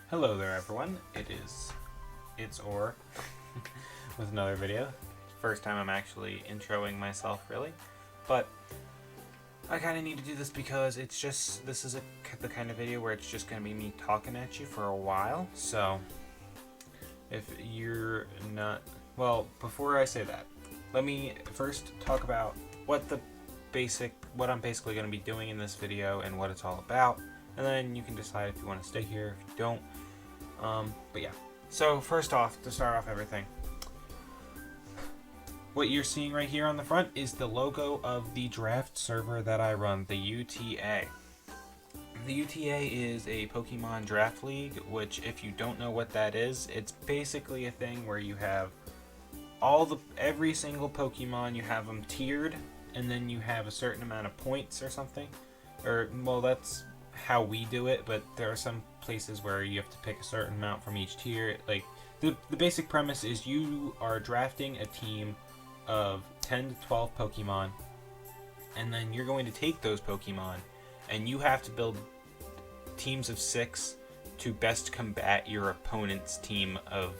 Hello there everyone, it's Or with another video. First time I'm actually introing myself really, but I kind of need to do this because this is the kind of video where it's just going to be me talking at you for a while, so if you're not, well, before I say that, let me first talk about what I'm basically going to be doing in this video and what it's all about, and then you can decide if you want to stay here, if you don't. But yeah, so first off, to start off everything, what you're seeing right here on the front is the logo of the draft server that I run, the UTA. The UTA is a Pokemon draft league, which if you don't know what that is, it's basically a thing where you have every single Pokemon, you have them tiered, and then you have a certain amount of points or something. Or, well, that's how we do it, but there are some places where you have to pick a certain amount from each tier. Like, the basic premise is you are drafting a team of 10 to 12 Pokemon, and then you're going to take those Pokemon, and you have to build teams of 6 to best combat your opponent's team of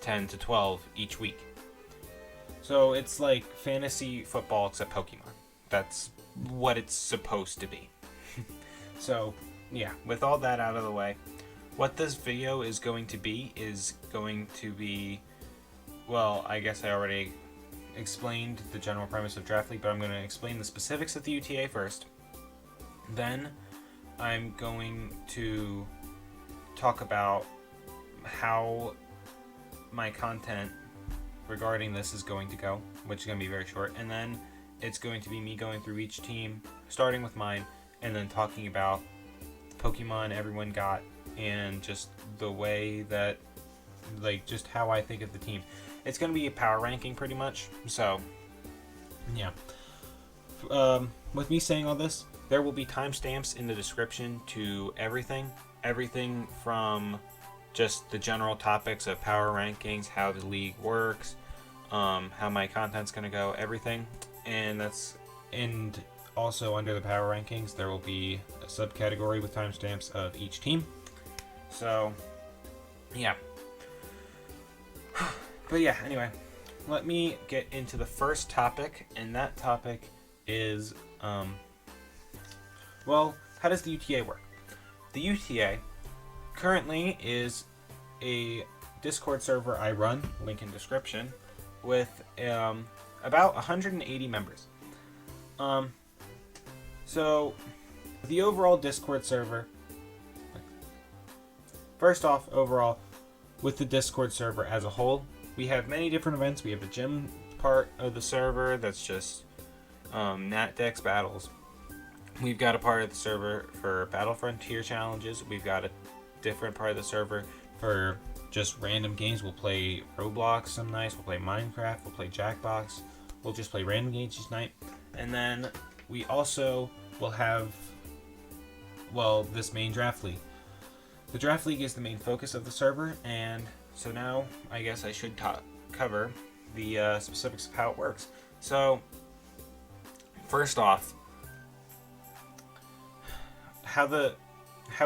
10 to 12 each week. So it's like fantasy football except Pokemon. That's what it's supposed to be. So yeah, with all that out of the way, what this video is going to be well, I guess I already explained the general premise of Draft League, but I'm going to explain the specifics of the UTA first. Then I'm going to talk about how my content regarding this is going to go, which is going to be very short, and then it's going to be me going through each team, starting with mine, and then talking about Pokemon everyone got and just the way that, like, just how I think of the team. It's going to be a power ranking pretty much, so yeah. With me saying all this, there will be timestamps in the description to everything from just the general topics of power rankings, how the league works, how my content's going to go, everything, and also under the power rankings there will be a subcategory with timestamps of each team. So yeah. But yeah, anyway, let me get into the first topic, and that topic is well, how does the UTA work? The UTA currently is a Discord server I run, link in description, with about 180 members. So the overall Discord server, first off, overall, with the Discord server as a whole, we have many different events. We have the gym part of the server that's just Nat Dex battles. We've got a part of the server for Battle Frontier challenges. We've got a different part of the server for just random games. We'll play Roblox some nights, we'll play Minecraft, we'll play Jackbox, we'll just play random games each night. And then we also will have, well, this main draft league. The draft league is the main focus of the server, and so now I guess I should cover the specifics of how it works. So first off, how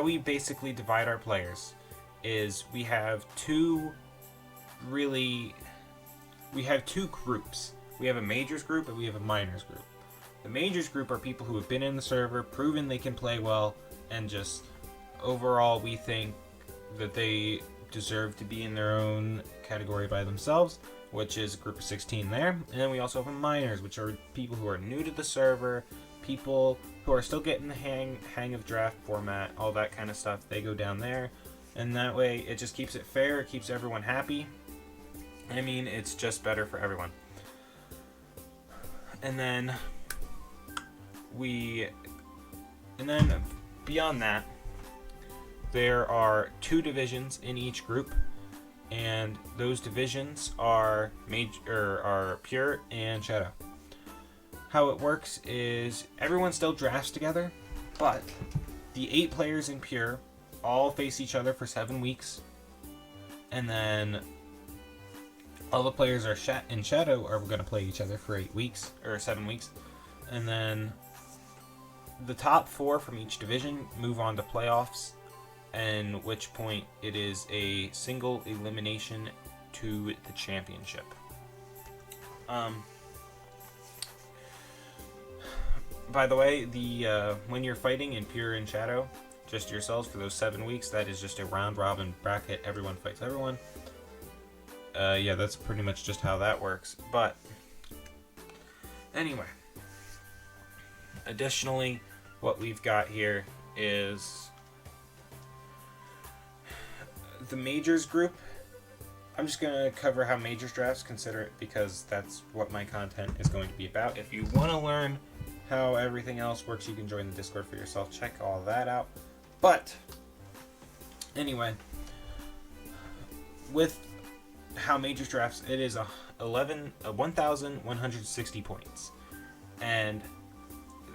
we basically divide our players is we have two groups. We have a majors group and we have a minors group. The majors group are people who have been in the server, proven they can play well, and just overall we think that they deserve to be in their own category by themselves, which is a group of 16 there. And then we also have a minors, which are people who are new to the server, people who are still getting the hang of draft format, all that kind of stuff. They go down there, and that way it just keeps it fair, it keeps everyone happy. I mean, it's just better for everyone. And then beyond that, there are 2 divisions in each group, and those divisions are Pure and Shadow. How it works is everyone still drafts together, but the 8 players in Pure all face each other for 7 weeks, and then all the players in Shadow are going to play each other for 8 weeks or 7 weeks, and then the top 4 from each division move on to playoffs, and which point it is a single elimination to the championship. By the way, when you're fighting in Pure and Shadow, just yourselves for those 7 weeks, that is just a round robin bracket. Everyone fights everyone. Yeah, that's pretty much just how that works. But anyway, additionally, what we've got here is the Majors group. I'm just going to cover how Majors drafts, consider it, because that's what my content is going to be about. If you want to learn how everything else works, you can join the Discord for yourself. Check all that out. But anyway, with how Majors drafts, it is 1,160 points, and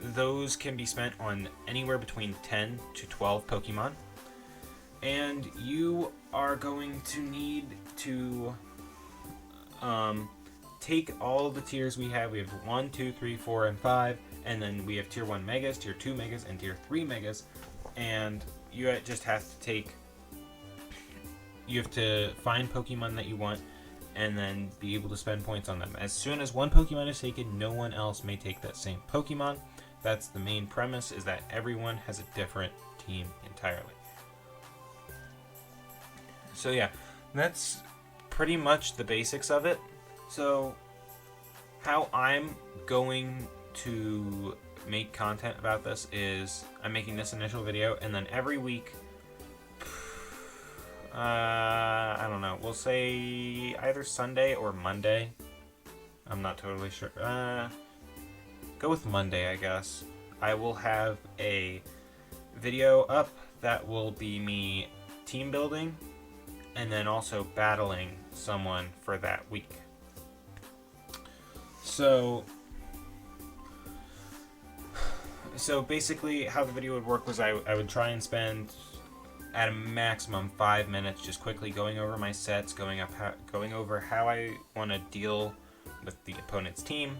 those can be spent on anywhere between 10 to 12 Pokemon, and you are going to need to take all the tiers we have. We have 1, 2, 3, 4, and 5, and then we have tier 1 megas, tier 2 megas, and tier 3 megas, and you just have to find Pokemon that you want and then be able to spend points on them. As soon as one Pokemon is taken, no one else may take that same Pokemon. That's the main premise, is that everyone has a different team entirely. So yeah, that's pretty much the basics of it. So how I'm going to make content about this is I'm making this initial video, and then every week, I don't know, we'll say either Sunday or Monday. I'm not totally sure. Go with Monday, I guess. I will have a video up that will be me team building and then also battling someone for that week. So basically how the video would work was I would try and spend at a maximum 5 minutes just quickly going over my sets, going over how I want to deal with the opponent's team,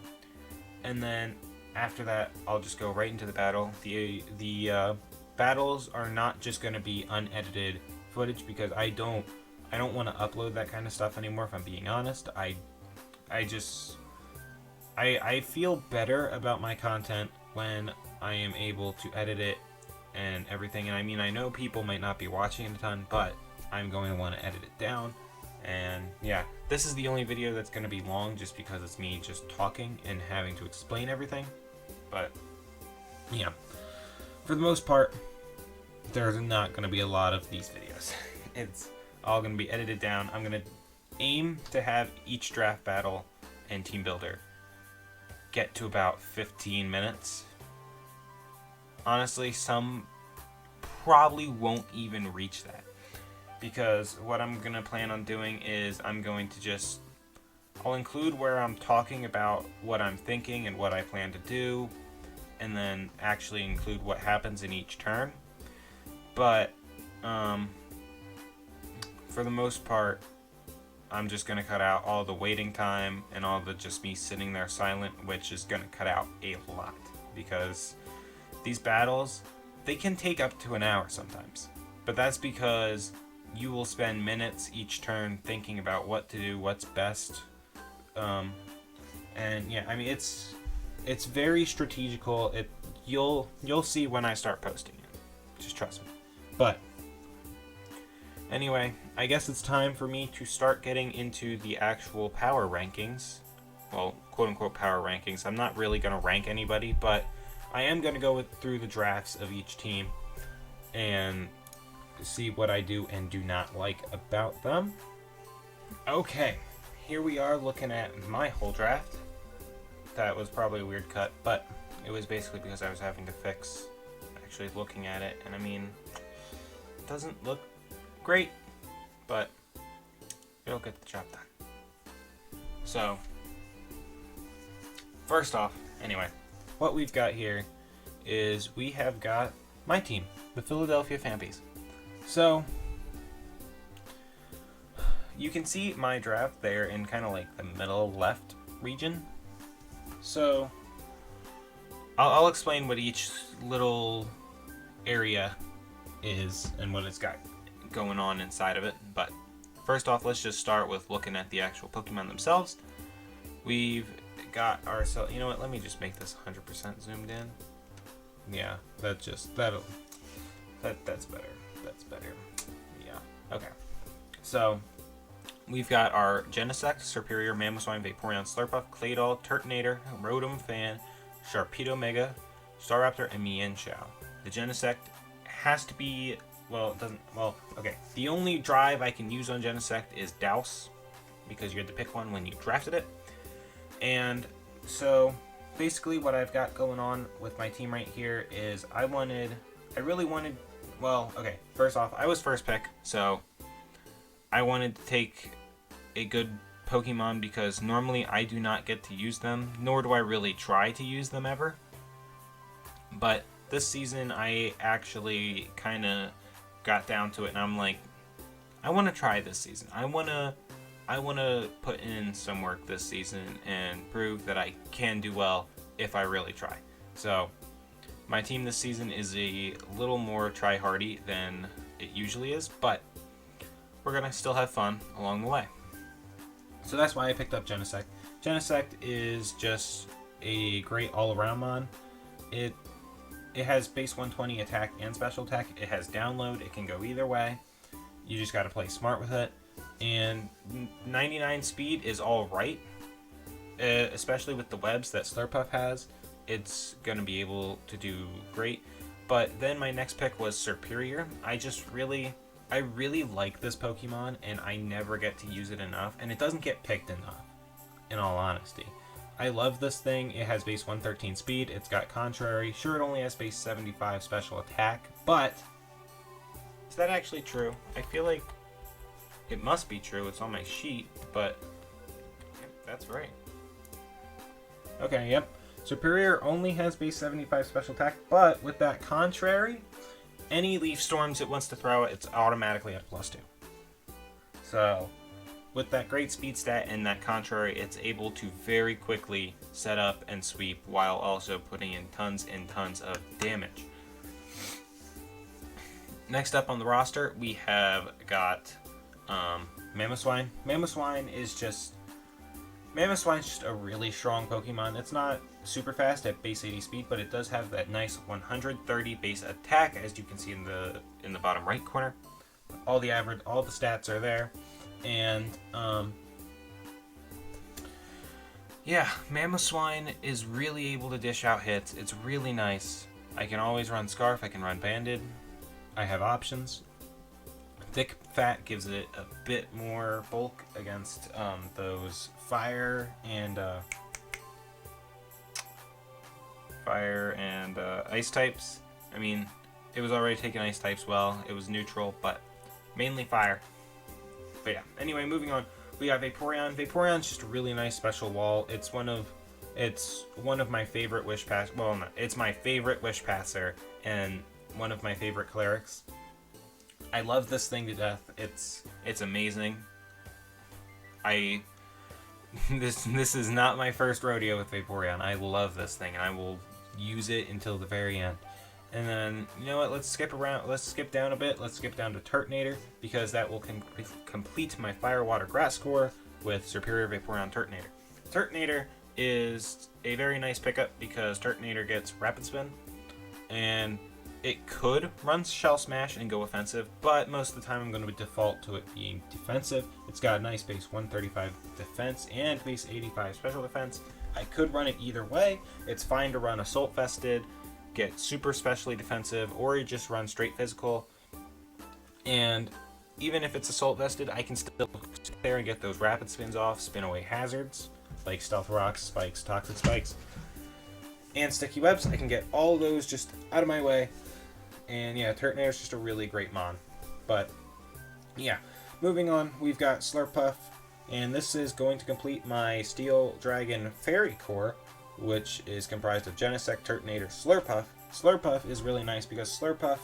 and then after that I'll just go right into the battle. The battles are not just going to be unedited footage, because I don't want to upload that kind of stuff anymore, if I'm being honest. I feel better about my content when I am able to edit it and everything. And I mean, I know people might not be watching it a ton, but I'm going to want to edit it down. And yeah, this is the only video that's going to be long, just because it's me just talking and having to explain everything. But yeah, for the most part, there's not going to be a lot of these videos. It's all going to be edited down. I'm going to aim to have each draft battle and team builder get to about 15 minutes. Honestly, some probably won't even reach that, because what I'm going to plan on doing is I'll include where I'm talking about what I'm thinking and what I plan to do, and then actually include what happens in each turn. But for the most part, I'm just going to cut out all the waiting time and all the just me sitting there silent, which is going to cut out a lot, because these battles, they can take up to an hour sometimes. But that's because you will spend minutes each turn thinking about what to do, what's best. And yeah, I mean, it's very strategical. You'll see when I start posting it. Just trust me. But anyway, I guess it's time for me to start getting into the actual power rankings. Well, quote-unquote power rankings. I'm not really going to rank anybody, but I am going to go through the drafts of each team and see what I do and do not like about them. Okay, here we are looking at my whole draft. That was probably a weird cut, but it was basically because I was having to fix actually looking at it. And I mean, it doesn't look great, but it'll get the job done. So, first off, anyway, what we've got here is we have got my team, the Philadelphia Phanpys. So, you can see my draft there in kind of like the middle left region. So, I'll explain what each little area is and what it's got going on inside of it. But first off, let's just start with looking at the actual Pokemon themselves. We've got ourselves, you know what, let me just make this 100% zoomed in. Yeah, that's better. That's better. Yeah, okay. So, we've got our Genesect, Serperior, Mamoswine, Vaporeon, Slurpuff, Claydol, Turtonator, Rotom, Fan, Sharpedo Mega, Staraptor, and Mienshao. The Genesect has to be, well, it doesn't, well, okay. The only drive I can use on Genesect is Douse, because you had to pick one when you drafted it. And so, basically what I've got going on with my team right here is well, okay, first off, I was first pick, so I wanted to take a good Pokemon because normally I do not get to use them, nor do I really try to use them ever. But this season I actually kind of got down to it, and I'm like, I want to try this season. I want to put in some work this season and prove that I can do well if I really try. So my team this season is a little more try-hardy than it usually is, but we're going to still have fun along the way. So that's why I picked up Genesect. Genesect is just a great all-around mon. It has base 120 attack and special attack. It has download. It can go either way. You just got to play smart with it. And 99 speed is alright, especially with the webs that Slurpuff has. It's going to be able to do great. But then my next pick was Serperior. I really like this Pokemon, and I never get to use it enough, and it doesn't get picked enough, in all honesty. I love this thing. It has base 113 speed. It's got Contrary. Sure, it only has base 75 special attack, but is that actually true? I feel like it must be true. It's on my sheet, but that's right. Okay, yep. Superior only has base 75 special attack, but with that Contrary, any Leaf Storms it wants to throw, it's automatically at +2. So, with that great speed stat and that Contrary, it's able to very quickly set up and sweep while also putting in tons and tons of damage. Next up on the roster, we have got Mamoswine. Mamoswine's just a really strong Pokemon. It's not super fast at base 80 speed, but it does have that nice 130 base attack, as you can see in the bottom right corner. All the stats are there, and yeah, Mamoswine is really able to dish out hits. It's really nice. I can always run Scarf. I can run Banded. I have options. Thick Fat gives it a bit more bulk against those fire and ice types. I mean, it was already taking ice types well. It was neutral, but mainly fire. But yeah, anyway, moving on. We have Vaporeon. Vaporeon's just a really nice special wall. It's one of my favorite Wish Pass. Well, no, it's my favorite Wish Passer and one of my favorite clerics. I love this thing to death. It's amazing. This is not my first rodeo with Vaporeon. I love this thing, and I will use it until the very end. And then, you know what, let's skip down a bit. Let's skip down to Turtonator, because that will complete my Fire, Water, Grass score with Superior Vaporeon Turtonator. Turtonator is a very nice pickup because Turtonator gets Rapid Spin, and it could run Shell Smash and go offensive, but most of the time I'm going to default to it being defensive. It's got a nice base 135 defense and base 85 special defense. I could run it either way. It's fine to run Assault Vested, get super specially defensive, or just run straight physical. And even if it's Assault Vested, I can still sit there and get those Rapid Spins off, spin away hazards like Stealth Rocks, Spikes, Toxic Spikes, and Sticky Webs. I can get all those just out of my way. And yeah, Turtonator is just a really great mon. But yeah, moving on, we've got Slurpuff, and this is going to complete my Steel Dragon Fairy Core, which is comprised of Genesect, Turtonator, Slurpuff. Slurpuff is really nice because Slurpuff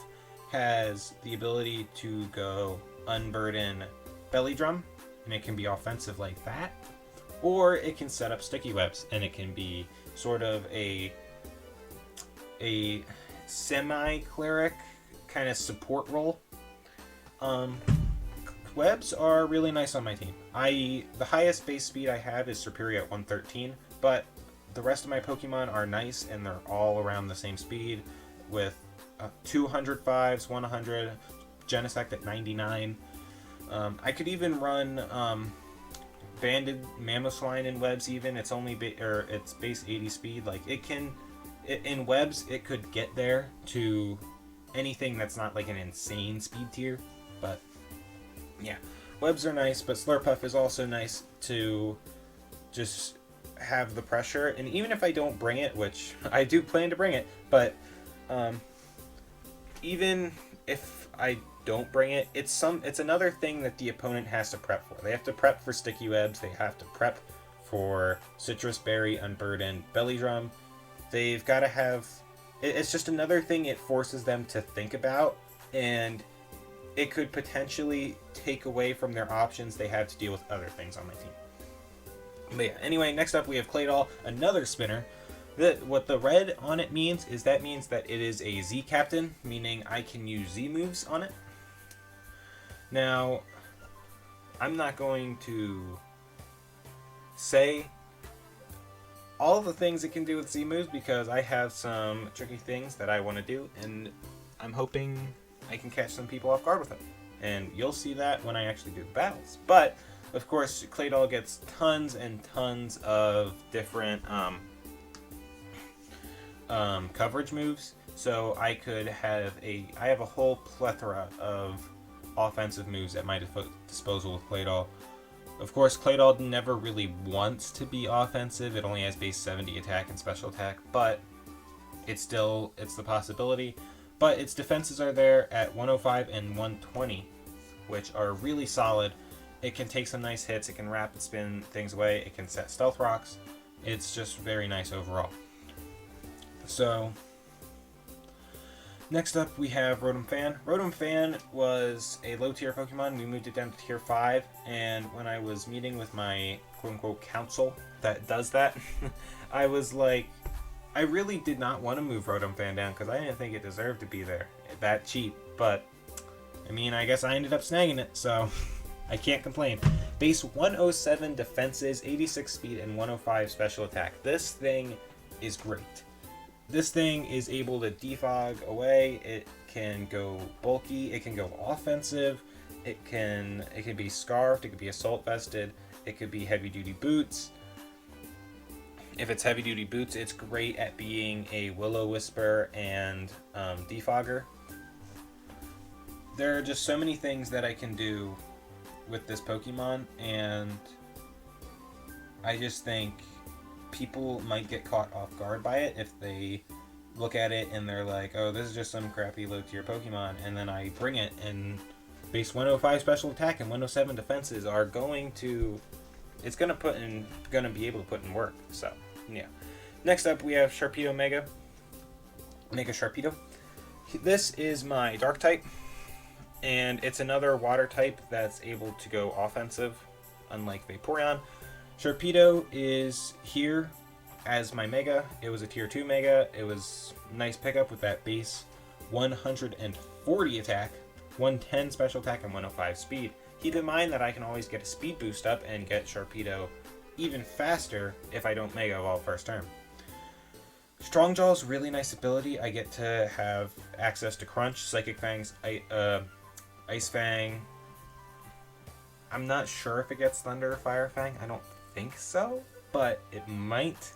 has the ability to go Unburden Belly Drum, and it can be offensive like that, or it can set up Sticky Webs, and it can be sort of a semi-cleric kind of support role. Webs are really nice on my team. The highest base speed I have is Superior at 113, but the rest of my Pokemon are nice and they're all around the same speed with 205s, 100, Genesect at 99. I could even run Banded Mamoswine in Webs even. It's only it's base 80 speed. Like in Webs it could get there to anything that's not like an insane speed tier, but yeah, Webs are nice, but Slurpuff is also nice to just have the pressure. And even if I don't bring it, which I do plan to bring it, but even if I don't bring it, it's another thing that the opponent has to prep for. They have to prep for Sticky Webs, they have to prep for Citrus Berry, Unburdened, Belly Drum. They've got to have... It's just another thing it forces them to think about, and it could potentially take away from their options they have to deal with other things on my team. But yeah, anyway, next up we have Claydol, another spinner. What the red on it means is that it is a Z Captain, meaning I can use Z moves on it. Now, I'm not going to say all the things it can do with Z moves because I have some tricky things that I want to do, and I'm hoping I can catch some people off guard with it. And you'll see that when I actually do the battles. But, of course, Claydol gets tons and tons of different coverage moves. So I have a whole plethora of offensive moves at my disposal with Claydol. Of course, Claydol never really wants to be offensive. It only has base 70 attack and special attack, but it's the possibility. But its defenses are there at 105 and 120, which are really solid. It can take some nice hits. It can rapid spin things away. It can set stealth rocks. It's just very nice overall. So, next up we have Rotom Fan. Rotom Fan was a low tier Pokemon. We moved it down to tier 5, and when I was meeting with my quote-unquote council that does that, I was like, I really did not want to move Rotom Fan down because I didn't think it deserved to be there that cheap, but I mean, I guess I ended up snagging it, so I can't complain. Base 107 defenses, 86 speed, and 105 special attack. This thing is great. This thing is able to defog away. It can go bulky. It can go offensive. It can be scarfed. It could be assault vested. It could be heavy duty boots. If it's heavy duty boots, it's great at being a Will-O-Wisper and defogger. There are just so many things that I can do with this Pokemon, and I just think people might get caught off guard by it if they look at it and they're like, oh, this is just some crappy low tier Pokemon, and then I bring it and base 105 special attack and 107 defenses are going to be able to put in work. So yeah. Next up we have Sharpedo Mega Sharpedo. This is my dark type, and it's another water type that's able to go offensive, unlike Vaporeon. Sharpedo is here as my Mega. It was a tier 2 Mega. It was a nice pickup with that base 140 attack, 110 special attack, and 105 speed. Keep in mind that I can always get a speed boost up and get Sharpedo even faster if I don't Mega Evolve first turn. Strong Jaw is really nice ability. I get to have access to Crunch, Psychic Fangs, Ice Fang. I'm not sure if it gets Thunder or Fire Fang. I don't think so, but it might.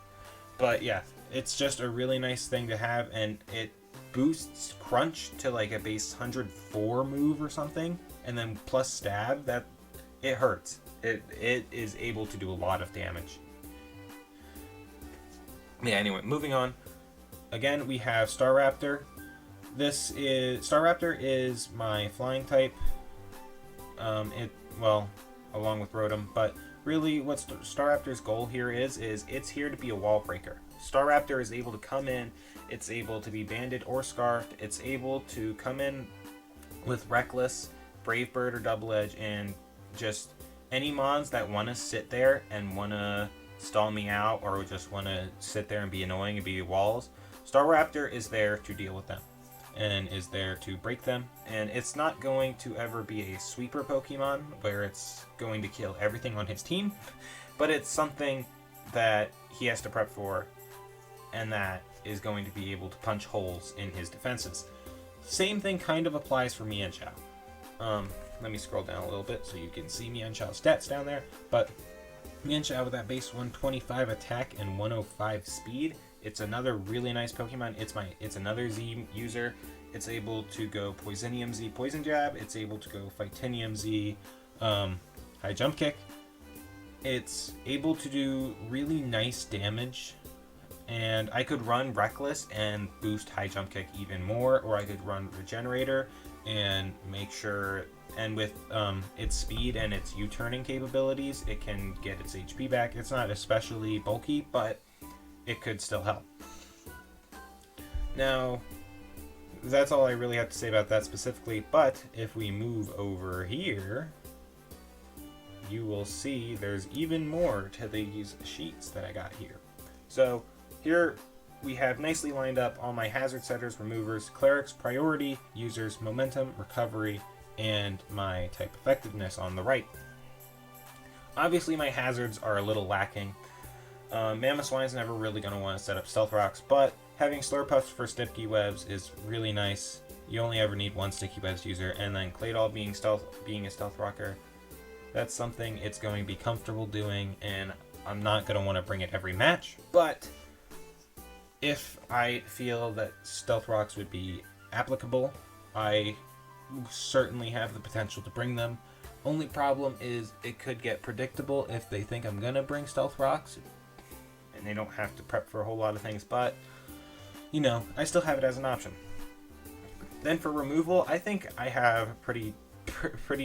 But yeah, it's just a really nice thing to have, and it boosts Crunch to like a base 104 move or something, and then plus Stab. That it hurts. It is able to do a lot of damage. Yeah, anyway, moving on. Again, we have Staraptor. Staraptor is my flying type. Along with Rotom, but really what Staraptor's goal here is it's here to be a wall breaker. Staraptor is able to come in, it's able to be banded or scarfed, it's able to come in with Reckless, Brave Bird, or Double Edge, and just any mons that want to sit there and want to stall me out or just want to sit there and be annoying and be walls, Staraptor is there to deal with them. and is there to break them. And it's not going to ever be a sweeper Pokemon where it's going to kill everything on his team, but it's something that he has to prep for, and that is going to be able to punch holes in his defenses. Same thing kind of applies for Mienshao. Let me scroll down a little bit so you can see Mienshao's stats down there. But Mienshao with that base 125 attack and 105 speed. It's another really nice Pokemon. It's another Z user. It's able to go Poisonium Z Poison Jab. It's able to go Fightinium Z High Jump Kick. It's able to do really nice damage. And I could run Reckless and boost High Jump Kick even more, or I could run Regenerator and make sure, and with its speed and its U-turning capabilities, it can get its HP back. It's not especially bulky, but it could still help. Now, that's all I really have to say about that specifically, but if we move over here, you will see there's even more to these sheets that I got here. So, here we have nicely lined up all my hazard setters, removers, clerics, priority, users, momentum, recovery, and my type effectiveness on the right. Obviously my hazards are a little lacking. Mamoswine's never really going to want to set up Stealth Rocks, but having Slurpuffs for Sticky Webs is really nice. You only ever need one Sticky Webs user, and then Claydol being a Stealth Rocker, that's something it's going to be comfortable doing, and I'm not going to want to bring it every match, but if I feel that Stealth Rocks would be applicable, I certainly have the potential to bring them. Only problem is it could get predictable if they think I'm gonna bring Stealth Rocks, and they don't have to prep for a whole lot of things, but, you know, I still have it as an option. Then for removal, I think I have pretty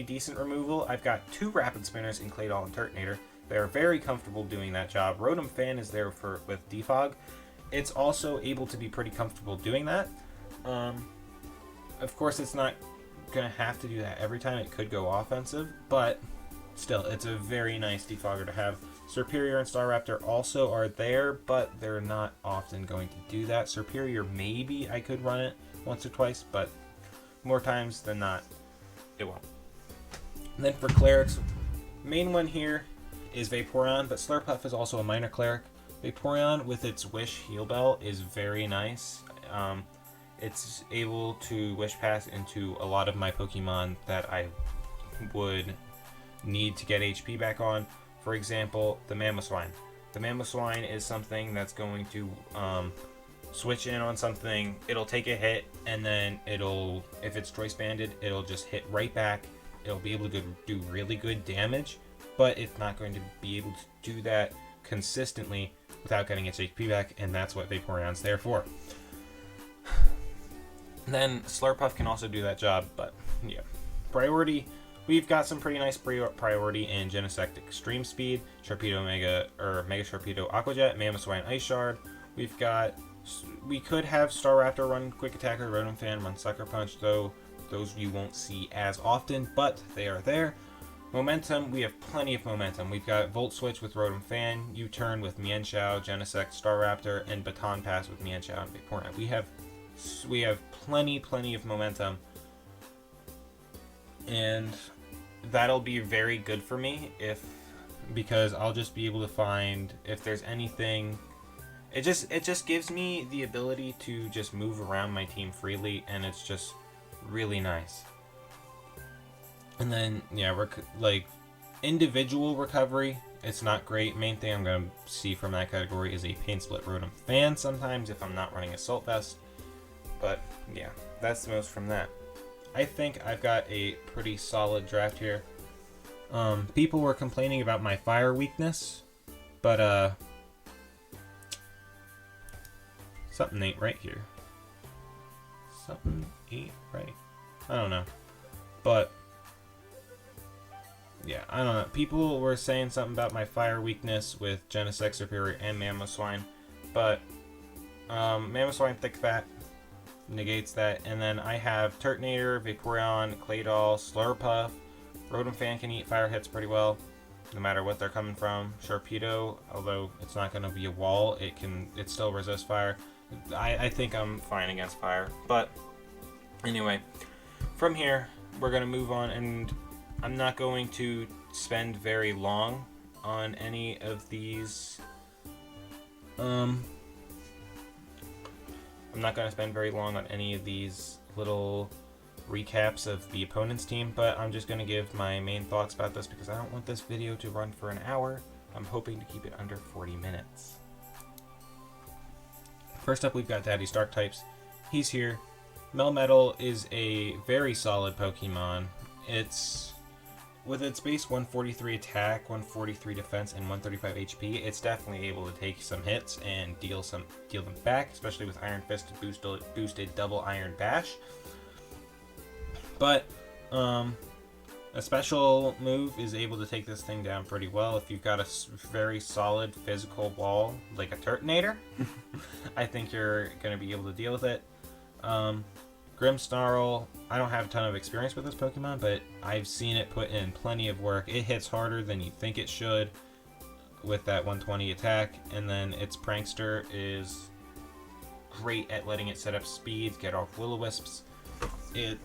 decent removal. I've got 2 Rapid Spinners in Claydol and Turtonator. They're very comfortable doing that job. Rotom Fan is there with Defog. It's also able to be pretty comfortable doing that. Of course, it's not going to have to do that every time. It could go offensive, but still, it's a very nice defogger to have. Serperior and Staraptor also are there, but they're not often going to do that. Serperior, maybe I could run it once or twice, but more times than not, it won't. And then for clerics, main one here is Vaporeon, but Slurpuff is also a minor cleric. Vaporeon with its Wish Heal Bell is very nice. It's able to Wish Pass into a lot of my Pokemon that I would need to get HP back on. For example, the Mamoswine. The Mamoswine is something that's going to switch in on something. It'll take a hit, and then if it's Choice Banded, it'll just hit right back. It'll be able to do really good damage, but it's not going to be able to do that consistently without getting its HP back, and that's what Vaporeon's there for. Then Slurpuff can also do that job, but yeah. Priority, we've got some pretty nice priority in Genesect Extreme Speed, Sharpedo Mega Sharpedo Aqua Jet, Mamoswine Ice Shard. We could have Staraptor run Quick Attack or Rotom Fan run Sucker Punch, though those you won't see as often, but they are there. Momentum, we have plenty of momentum. We've got Volt Switch with Rotom Fan, U-Turn with Mienshao, Genesect, Staraptor, and Baton Pass with Mienshao and Vaporeon. We have plenty of momentum, and that'll be very good for me because I'll just be able to find if there's anything. It just gives me the ability to just move around my team freely, and it's just really nice. And then, yeah, like individual recovery, it's not great. Main thing I'm going to see from that category is a Pain Split Rotom Fan sometimes if I'm not running Assault Vest. But, yeah, that's the most from that. I think I've got a pretty solid draft here. People were complaining about my fire weakness, but, something ain't right here. Something ain't right. I don't know. But yeah, I don't know. People were saying something about my fire weakness with Genesect, Superior, and Mamoswine, but Mamoswine Thick Fat negates that. And then I have Turtonator, Vaporeon, Claydol, Slurpuff. Rotom Fan can eat fire hits pretty well, no matter what they're coming from. Sharpedo, although it's not going to be a wall, it still resists fire. I think I'm fine against fire, but Anyway, from here, we're going to move on, and I'm not going to spend very long on any of these. I'm not going to spend very long on any of these little recaps of the opponent's team, but I'm just going to give my main thoughts about this because I don't want this video to run for an hour. I'm hoping to keep it under 40 minutes. First up, we've got Daddy Stark types. He's here. Melmetal is a very solid Pokemon. With its base 143 attack, 143 defense, and 135 HP, it's definitely able to take some hits and deal them back, especially with Iron Fist boosted double Iron Bash. But a special move is able to take this thing down pretty well. If you've got a very solid physical wall, like a Turtonator, I think you're going to be able to deal with it. Grimmsnarl, I don't have a ton of experience with this Pokemon, but I've seen it put in plenty of work. It hits harder than you think it should with that 120 attack, and then its Prankster is great at letting it set up speeds, get off Will-O-Wisps. It's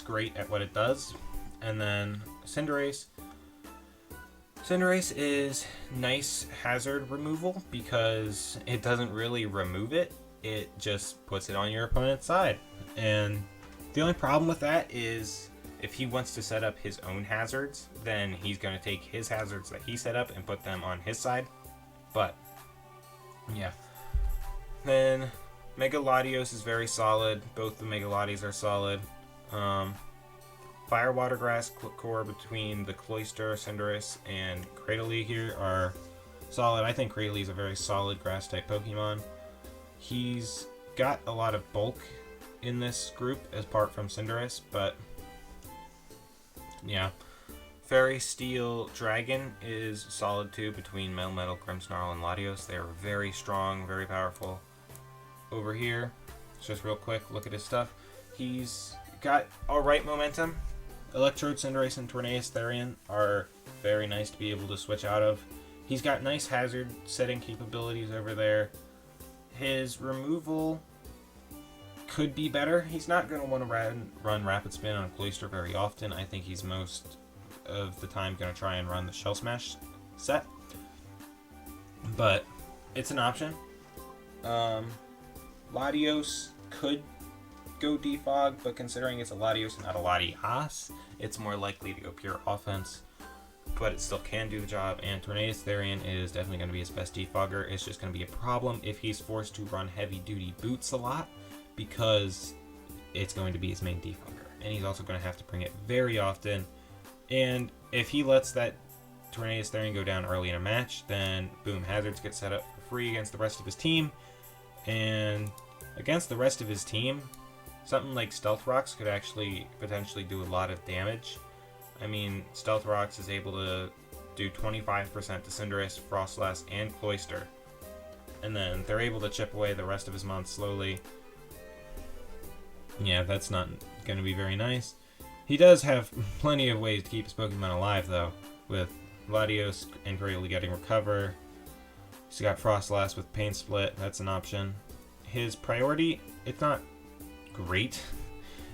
great at what it does. And then Cinderace. Cinderace is nice hazard removal because it doesn't really remove it. It just puts it on your opponent's side. And the only problem with that is if he wants to set up his own hazards, then he's going to take his hazards that he set up and put them on his side. But, yeah. Then Mega Latios is very solid. Both the Mega Latios are solid. Fire Water Grass core between the Cloyster, Cinderace, and Cradily here are solid. I think Cradily is a very solid grass type Pokemon. He's got a lot of bulk in this group apart from Cinderace, but yeah. Fairy Steel Dragon is solid too between Melmetal, Grimmsnarl, and Latios. They are very strong, very powerful. Over here, just real quick, look at his stuff. He's got alright momentum. Electrode, Cinderace, and Tornadus Therian are very nice to be able to switch out of. He's got nice hazard setting capabilities over there. His removal could be better. He's not going to want to run Rapid Spin on Cloyster very often. I think he's most of the time going to try and run the Shell Smash set. But it's an option. Latios could go defog, but considering it's a Latios and not a Latias, it's more likely to go pure offense. But it still can do the job, and Tornadus Therian is definitely going to be his best defogger. It's just going to be a problem if he's forced to run heavy-duty boots a lot, because it's going to be his main defogger. And he's also going to have to bring it very often. And if he lets that Tornadus Therian go down early in a match, then boom, hazards get set up for free against the rest of his team. And against the rest of his team, something like Stealth Rocks could actually potentially do a lot of damage. I mean, Stealth Rocks is able to do 25% to Cinderace, Frostlass, and Cloyster. And then they're able to chip away the rest of his mons slowly. Yeah, that's not going to be very nice. He does have plenty of ways to keep his Pokemon alive, though, with Latios and Cradily getting Recover. He's got Frostlass with Pain Split, that's an option. His priority, it's not great.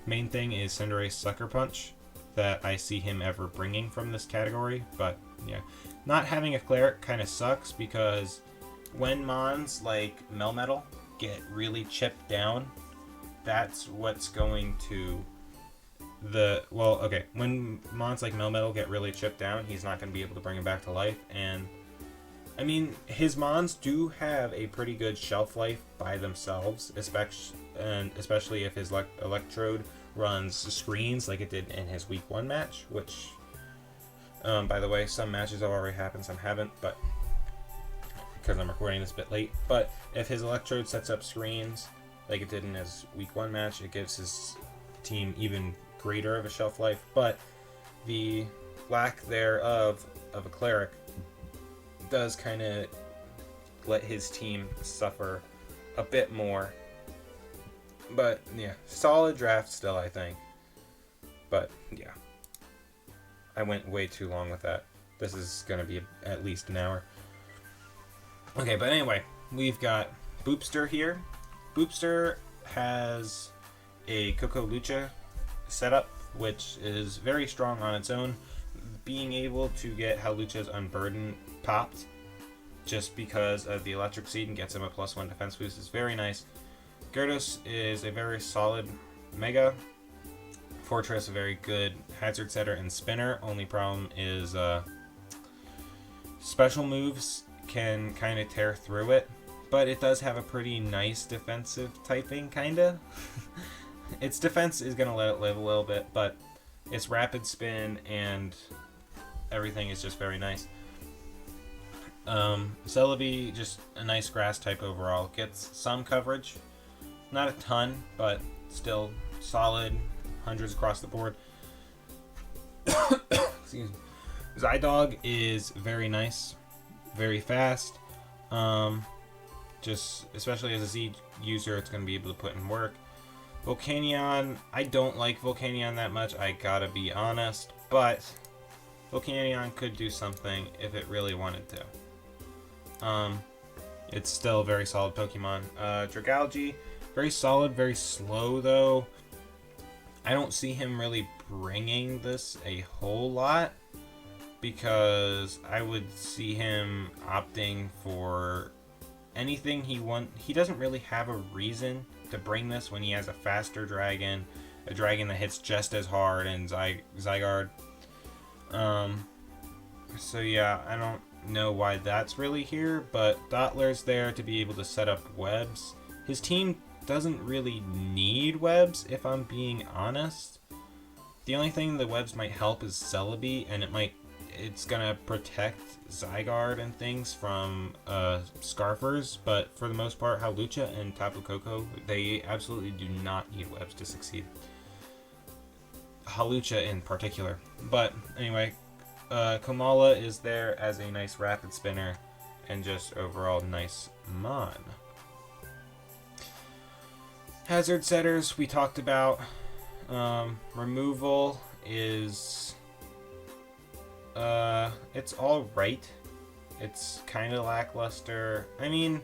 Main thing is Cinderace Sucker Punch that I see him ever bringing from this category, but yeah. Not having a Cleric kind of sucks because when mons like Melmetal get really chipped down, that's what's going to when mons like Melmetal get really chipped down, he's not going to be able to bring him back to life. And I mean, his mons do have a pretty good shelf life by themselves, especially if his Electrode runs screens like it did in his week 1 match, which by the way, some matches have already happened, some haven't, but because I'm recording this a bit late. But if his Electrode sets up screens like it did in his week 1 match, it gives his team even greater of a shelf life. But the lack thereof of a Cleric does kind of let his team suffer a bit more. But yeah, solid draft still, I think. But yeah, I went way too long with that. This is going to be at least an hour. Okay, but anyway, we've got Boopster here. Boopster has a Coco Lucha setup, which is very strong on its own. Being able to get Halucha's Unburden popped just because of the Electric Seed and gets him a +1 defense boost is very nice. Gyarados is a very solid Mega. Fortress, a very good Hazard Setter and Spinner. Only problem is special moves can kind of tear through it, but it does have a pretty nice defensive typing, kinda. Its defense is going to let it live a little bit, but its Rapid Spin and everything is just very nice. Celebi, just a nice grass type overall. Gets some coverage, not a ton, but still solid. Hundreds across the board. Excuse me. Zydog is very nice, very fast. Just especially as a Z user, it's going to be able to put in work. Volcanion, I don't like Volcanion that much, I gotta be honest, but Volcanion could do something if it really wanted to. It's still a very solid Pokemon. Dragalge, very solid, very slow though. I don't see him really bringing this a whole lot, because I would see him opting for anything he wants. He doesn't really have a reason to bring this when he has a faster dragon, a dragon that hits just as hard, and Zygarde. So yeah, I don't know why that's really here, but Dottler's there to be able to set up webs. His team doesn't really need webs, if I'm being honest. The only thing the webs might help is Celebi, and it's gonna protect Zygarde and things from Scarfers, but for the most part, Hawlucha and Tapu Koko, they absolutely do not need webs to succeed. Hawlucha in particular. But anyway, Komala is there as a nice Rapid Spinner, and just overall nice Mon. Hazard Setters, we talked about. Removal is... it's alright. It's kind of lackluster. I mean,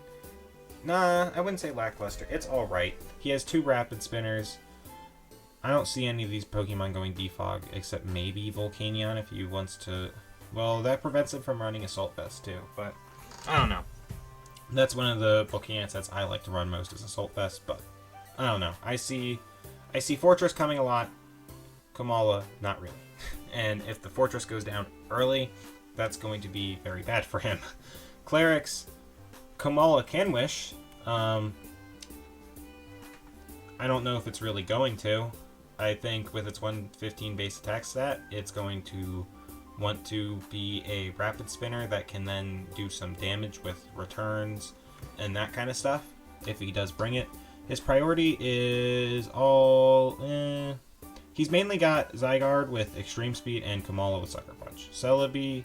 nah, I wouldn't say lackluster. It's alright. He has 2 Rapid Spinners. I don't see any of these Pokemon going Defog, except maybe Volcanion if he wants to... Well, that prevents him from running Assault Vest too, but I don't know. That's one of the Volcanion sets I like to run most, is Assault Vest, but I don't know. I see Fortress coming a lot. Komala, not really. And if the Fortress goes down early, that's going to be very bad for him. Clerics, Komala can wish. I don't know if it's really going to. I think with its 115 base attack stat, it's going to want to be a Rapid Spinner that can then do some damage with returns and that kind of stuff, if he does bring it. His priority is all... He's mainly got Zygarde with Extreme Speed and Komala with Sucker Punch. Celebi,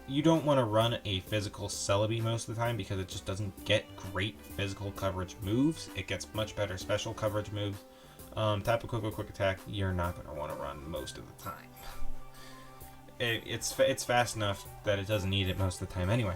you don't want to run a physical Celebi most of the time because it just doesn't get great physical coverage moves. It gets much better special coverage moves. Tapu Koko Quick Attack, you're not going to want to run most of the time. It's fast enough that it doesn't need it most of the time anyway.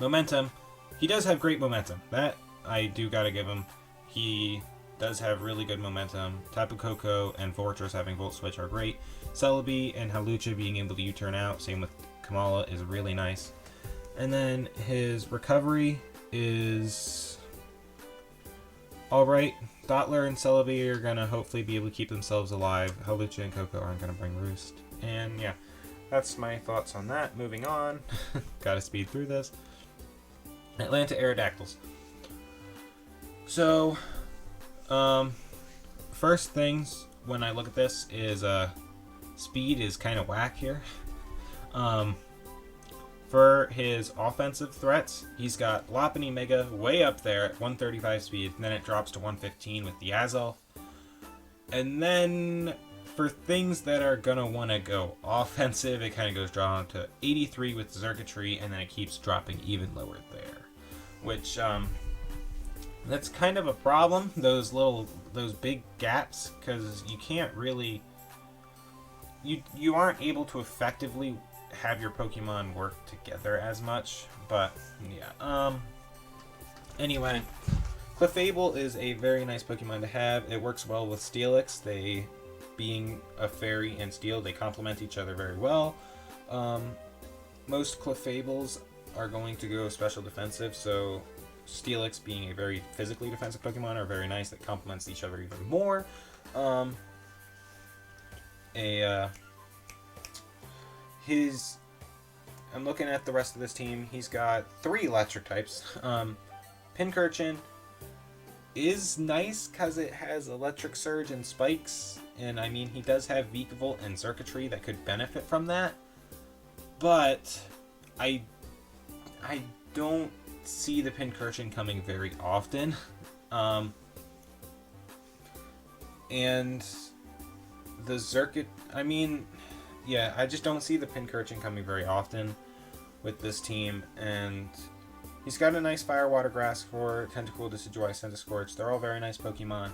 Momentum, he does have great momentum. That I do got to give him. He does have really good momentum. Tapu Koko and Fortress having Volt Switch are great. Celebi and Hawlucha being able to U-turn out, same with Komala, is really nice. And then his recovery is alright. Dottler and Celebi are going to hopefully be able to keep themselves alive. Hawlucha and Koko aren't going to bring Roost. And yeah, that's my thoughts on that. Moving on. Gotta speed through this. Atlanta Aerodactyls. So, first things when I look at this is speed is kind of whack here. For his offensive threats, he's got Lopunny Mega way up there at 135 speed, and then it drops to 115 with the Azelf. And then for things that are gonna want to go offensive, it kind of goes down to 83 with Xurkitree, and then it keeps dropping even lower there, which that's kind of a problem, those big gaps, because you can't really, you aren't able to effectively have your Pokemon work together as much. But yeah, anyway, Clefable is a very nice Pokemon to have. It works well with Steelix. They, being a fairy and steel, they complement each other very well. Most Clefables are going to go special defensive, so Steelix, being a very physically defensive Pokemon, are very nice. That complements each other even more. I'm looking at the rest of this team. He's got 3 electric types. Pincurchin is nice because it has Electric Surge and Spikes, and I mean, he does have Vikavolt and Circuitry that could benefit from that, but I don't see the Pincurchin coming very often. And the I just don't see the Pincurchin coming very often with this team, and he's got a nice Fire, Water, Grass core, Tentacool, Decidueye, Centiskorch. They're all very nice Pokemon.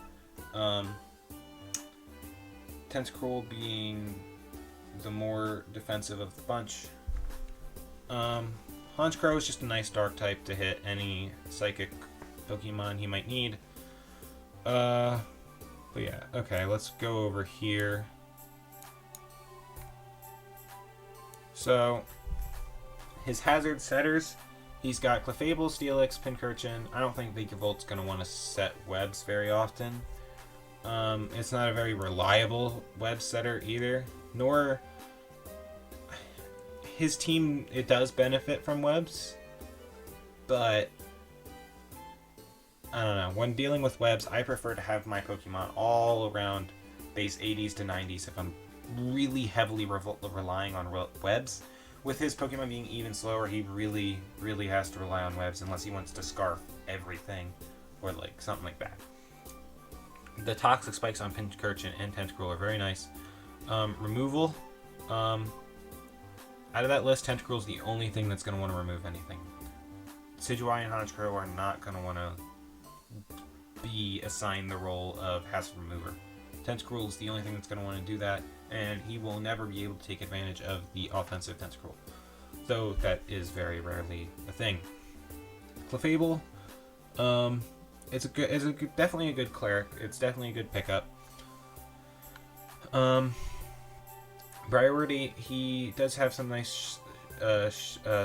Tentacool being the more defensive of the bunch. Honchkrow is just a nice Dark type to hit any Psychic Pokemon he might need. But yeah, okay, let's go over here. So, his hazard setters, he's got Clefable, Steelix, Pincurchin. I don't think Vikavolt's going to want to set webs very often. It's not a very reliable web setter either, nor his team, it does benefit from webs, but I don't know. When dealing with webs, I prefer to have my Pokemon all around base 80s to 90s if I'm really heavily relying on webs. With his Pokemon being even slower, he really, really has to rely on webs unless he wants to scarf everything or like something like that. The Toxic Spikes on Pincurchin and Tentacool are very nice. Removal. Out of that list, Tentacool is the only thing that's going to want to remove anything. Decidueye and Honchkrow are not going to want to be assigned the role of Hazard Remover. Tentacool is the only thing that's going to want to do that, and he will never be able to take advantage of the offensive Tentacool, though that is very rarely a thing. Clefable, definitely a good cleric. It's definitely a good pickup. Priority, he does have some nice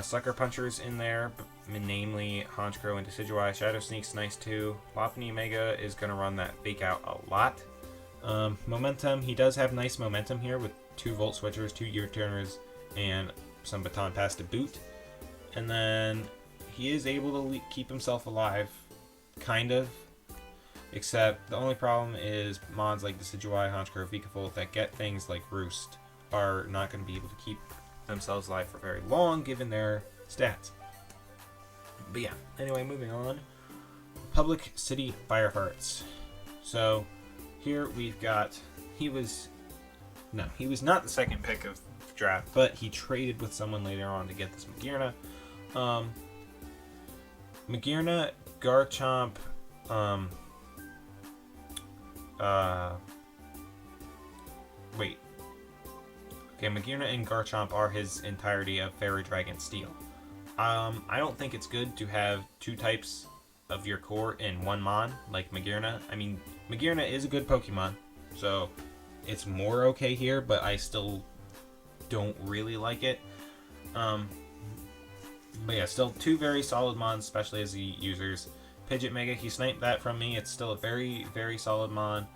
sucker punchers in there, namely Honchkrow and Decidueye. Shadow Sneak's nice too. Lopunny Mega is going to run that Fake Out a lot. Momentum, he does have nice momentum here with 2 Volt Switchers, 2 U-Turners, and some Baton Pass to boot. And then he is able to keep himself alive, kind of. Except the only problem is mods like Decidueye, Honchkrow, Vikavolt that get things like Roost are not going to be able to keep themselves alive for very long given their stats. But yeah, anyway, moving on. Public City Fire Furrets. So here we've got, he was not the second pick of the draft, but he traded with someone later on to get this Magearna. Magearna, Garchomp, Magearna and Garchomp are his entirety of Fairy Dragon Steel. I don't think it's good to have 2 types of your core in one mon, like Magearna. I mean, Magearna is a good Pokemon, so it's more okay here, but I still don't really like it. But yeah, still 2 very solid mons, especially as the users. Pidgeot Mega, he sniped that from me. It's still a very, very solid mon.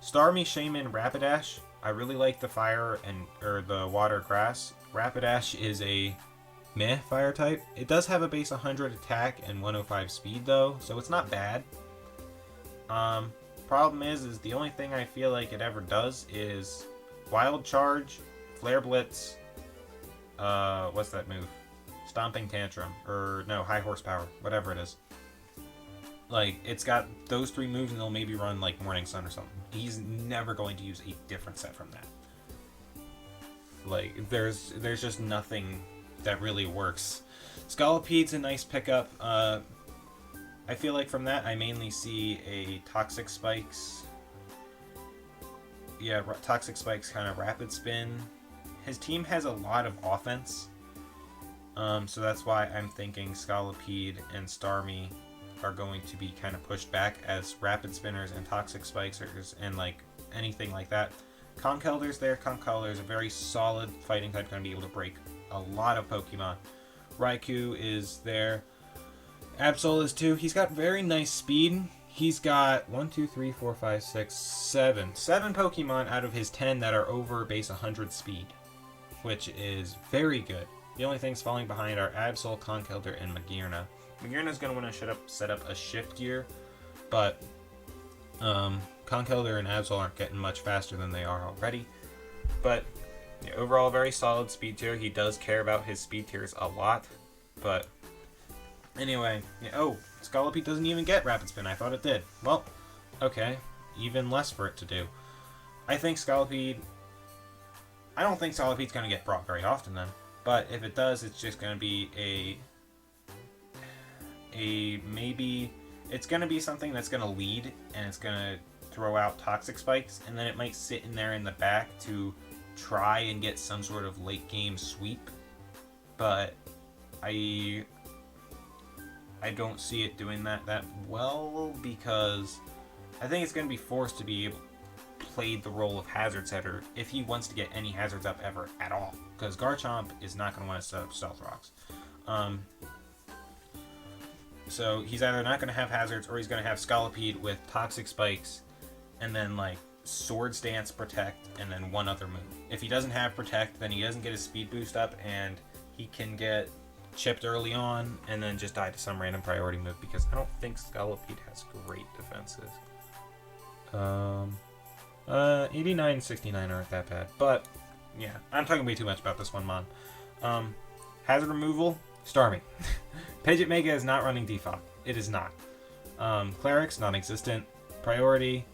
Starmie, Shaman, Rapidash. I really like the fire or the water grass. Rapidash is a meh fire type. It does have a base 100 attack and 105 speed though, so it's not bad. Problem is the only thing I feel like it ever does is Wild Charge, Flare Blitz, what's that move? Stomping Tantrum, or no, High Horsepower, whatever it is. Like, it's got those 3 moves and they'll maybe run like Morning Sun or something. He's never going to use a different set from that. Like, there's just nothing that really works. Scolopede's a nice pickup. I feel like from that I mainly see a Toxic Spikes. Yeah, Toxic Spikes kind of Rapid Spin. His team has a lot of offense. So that's why I'm thinking Scolipede and Starmie are going to be kind of pushed back as Rapid Spinners and Toxic Spikers and like anything like that. Conkeldur's there. Conkeldur's a very solid fighting type, going to be able to break a lot of Pokemon. Raikou is there. Absol is too. He's got very nice speed. He's got 1, 2, 3, 4, 5, 6, 7. 7 Pokemon out of his 10 that are over base 100 speed, which is very good. The only things falling behind are Absol, Conkeldurr, and Magearna. Magearna's going to want to set up a shift gear, but Conkeldurr and Absol aren't getting much faster than they are already. But yeah, overall, very solid speed tier. He does care about his speed tiers a lot, but anyway, yeah, oh, Scolipede doesn't even get Rapid Spin. I thought it did. Well, okay, even less for it to do. I think Scolipede... I don't think Scolipede's going to get brought very often then, but if it does, it's just going to be maybe... It's going to be something that's going to lead, and it's going to throw out Toxic Spikes, and then it might sit in there in the back to try and get some sort of late game sweep, but I don't see it doing that well, because I think it's going to be forced to be able to play the role of Hazard Setter if he wants to get any hazards up ever at all, because Garchomp is not going to want to set up Stealth Rocks. So he's either not going to have hazards, or he's going to have Scolipede with Toxic Spikes, and then like Swords Dance, Protect, and then one other move. If he doesn't have Protect, then he doesn't get his speed boost up, and he can get chipped early on, and then just die to some random priority move, because I don't think Scolipede has great defenses. 89 and 69 aren't that bad, but yeah, I'm talking way too much about this one, Mon. Hazard removal, Starmie. Pidgeot Mega is not running Defog. It is not. Clerics, non-existent. Priority,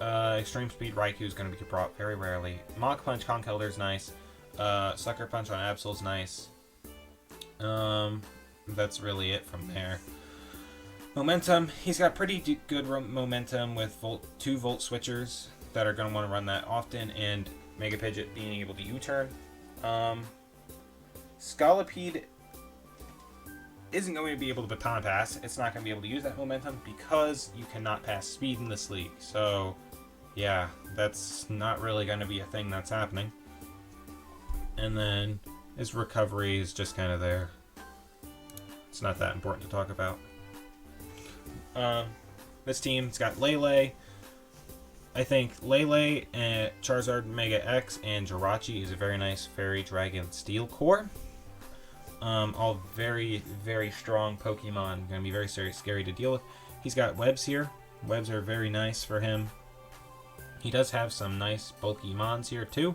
Extreme Speed Raikou is going to be brought very rarely. Mach Punch Conkeldurr is nice. Sucker Punch on Absol is nice. That's really it from there. Momentum, he's got pretty good momentum with 2 Volt Switchers that are going to want to run that often, and Mega Pidgeot being able to U-turn. Scolipede isn't going to be able to Baton Pass. It's not going to be able to use that momentum because you cannot pass speed in this league. So, yeah, that's not really going to be a thing that's happening. And then his recovery is just kind of there. It's not that important to talk about. This team's got Lele. I think Lele and Charizard Mega X and Jirachi is a very nice Fairy Dragon Steel core. All very, very strong Pokemon. Going to be very scary to deal with. He's got Webs here. Webs are very nice for him. He does have some nice bulky Mons here too.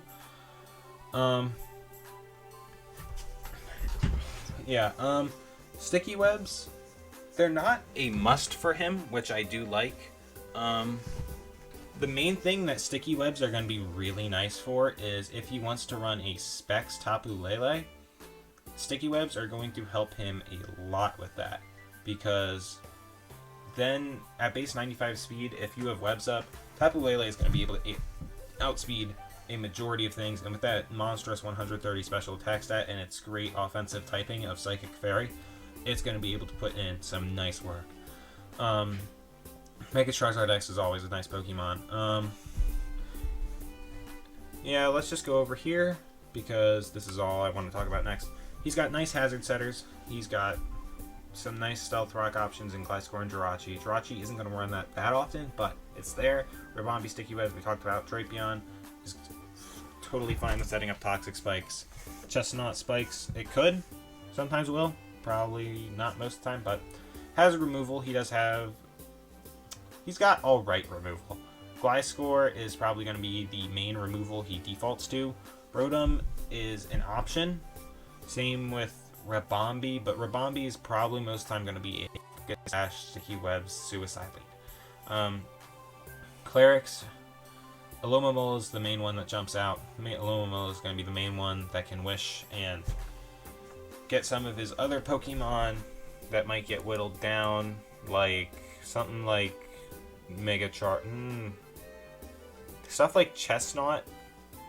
Yeah, Sticky Webs, they're not a must for him, which I do like. The main thing that Sticky Webs are going to be really nice for is if he wants to run a Specs Tapu Lele, Sticky Webs are going to help him a lot with that, because then at base 95 speed, if you have Webs up, Tapu Lele is going to be able to outspeed a majority of things, and with that monstrous 130 special attack stat and its great offensive typing of Psychic Fairy, it's going to be able to put in some nice work. Mega Charizard X is always a nice Pokemon. Yeah, let's just go over here, because this is all I want to talk about next. He's got nice hazard setters. He's got some nice Stealth Rock options in Gliscor and Jirachi. Jirachi isn't going to run that often, but it's there. Ribombee, Sticky Webs, we talked about. Drapion is totally fine with setting up Toxic Spikes. Chestnut Spikes, it could. Sometimes it will. Probably not most of the time, but hazard removal, he does have... He's got alright removal. Gliscor is probably going to be the main removal he defaults to. Rotom is an option. Same with Ribombee, but Ribombee is probably most of the time going to be a Sash, Sticky Webs, Suicide Lead. Clerics, Alomamol is the main one that jumps out. Alomamol is going to be the main one that can wish and get some of his other Pokemon that might get whittled down, like something like stuff like Chestnut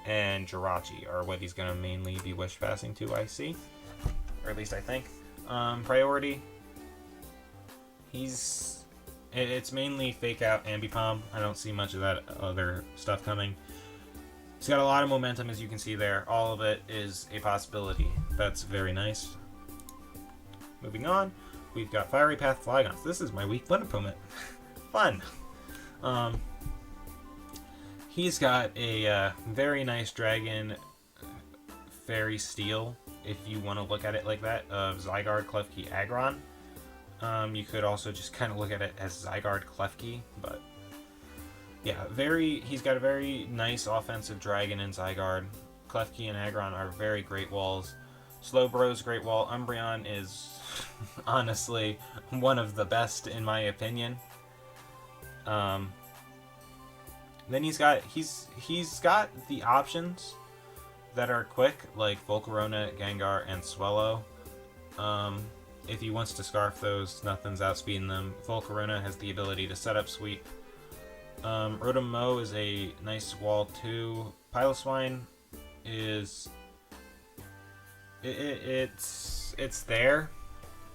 and Jirachi are what he's going to mainly be wish passing to, I see. Or at least I think. Priority. It's mainly Fake Out, Ambipom. I don't see much of that other stuff coming. He's got a lot of momentum, as you can see there. All of it is a possibility. That's very nice. Moving on, we've got Fiery Path Flygons. This is my week 1 opponent. Fun. He's got a very nice Dragon Fairy Steel, if you want to look at it like that, of Zygarde, Klefki, Aggron. You could also just kind of look at it as Zygarde, Klefki, but yeah, he's got a very nice offensive Dragon in Zygarde. Klefki and Aggron are very great walls. Slowbro's great wall. Umbreon is honestly one of the best in my opinion. Then he's got the options that are quick, like Volcarona, Gengar, and Swellow. If he wants to Scarf those, nothing's outspeeding them. Volcarona has the ability to set up Sweep. Rotom-Mow is a nice wall too. Piloswine is it's there,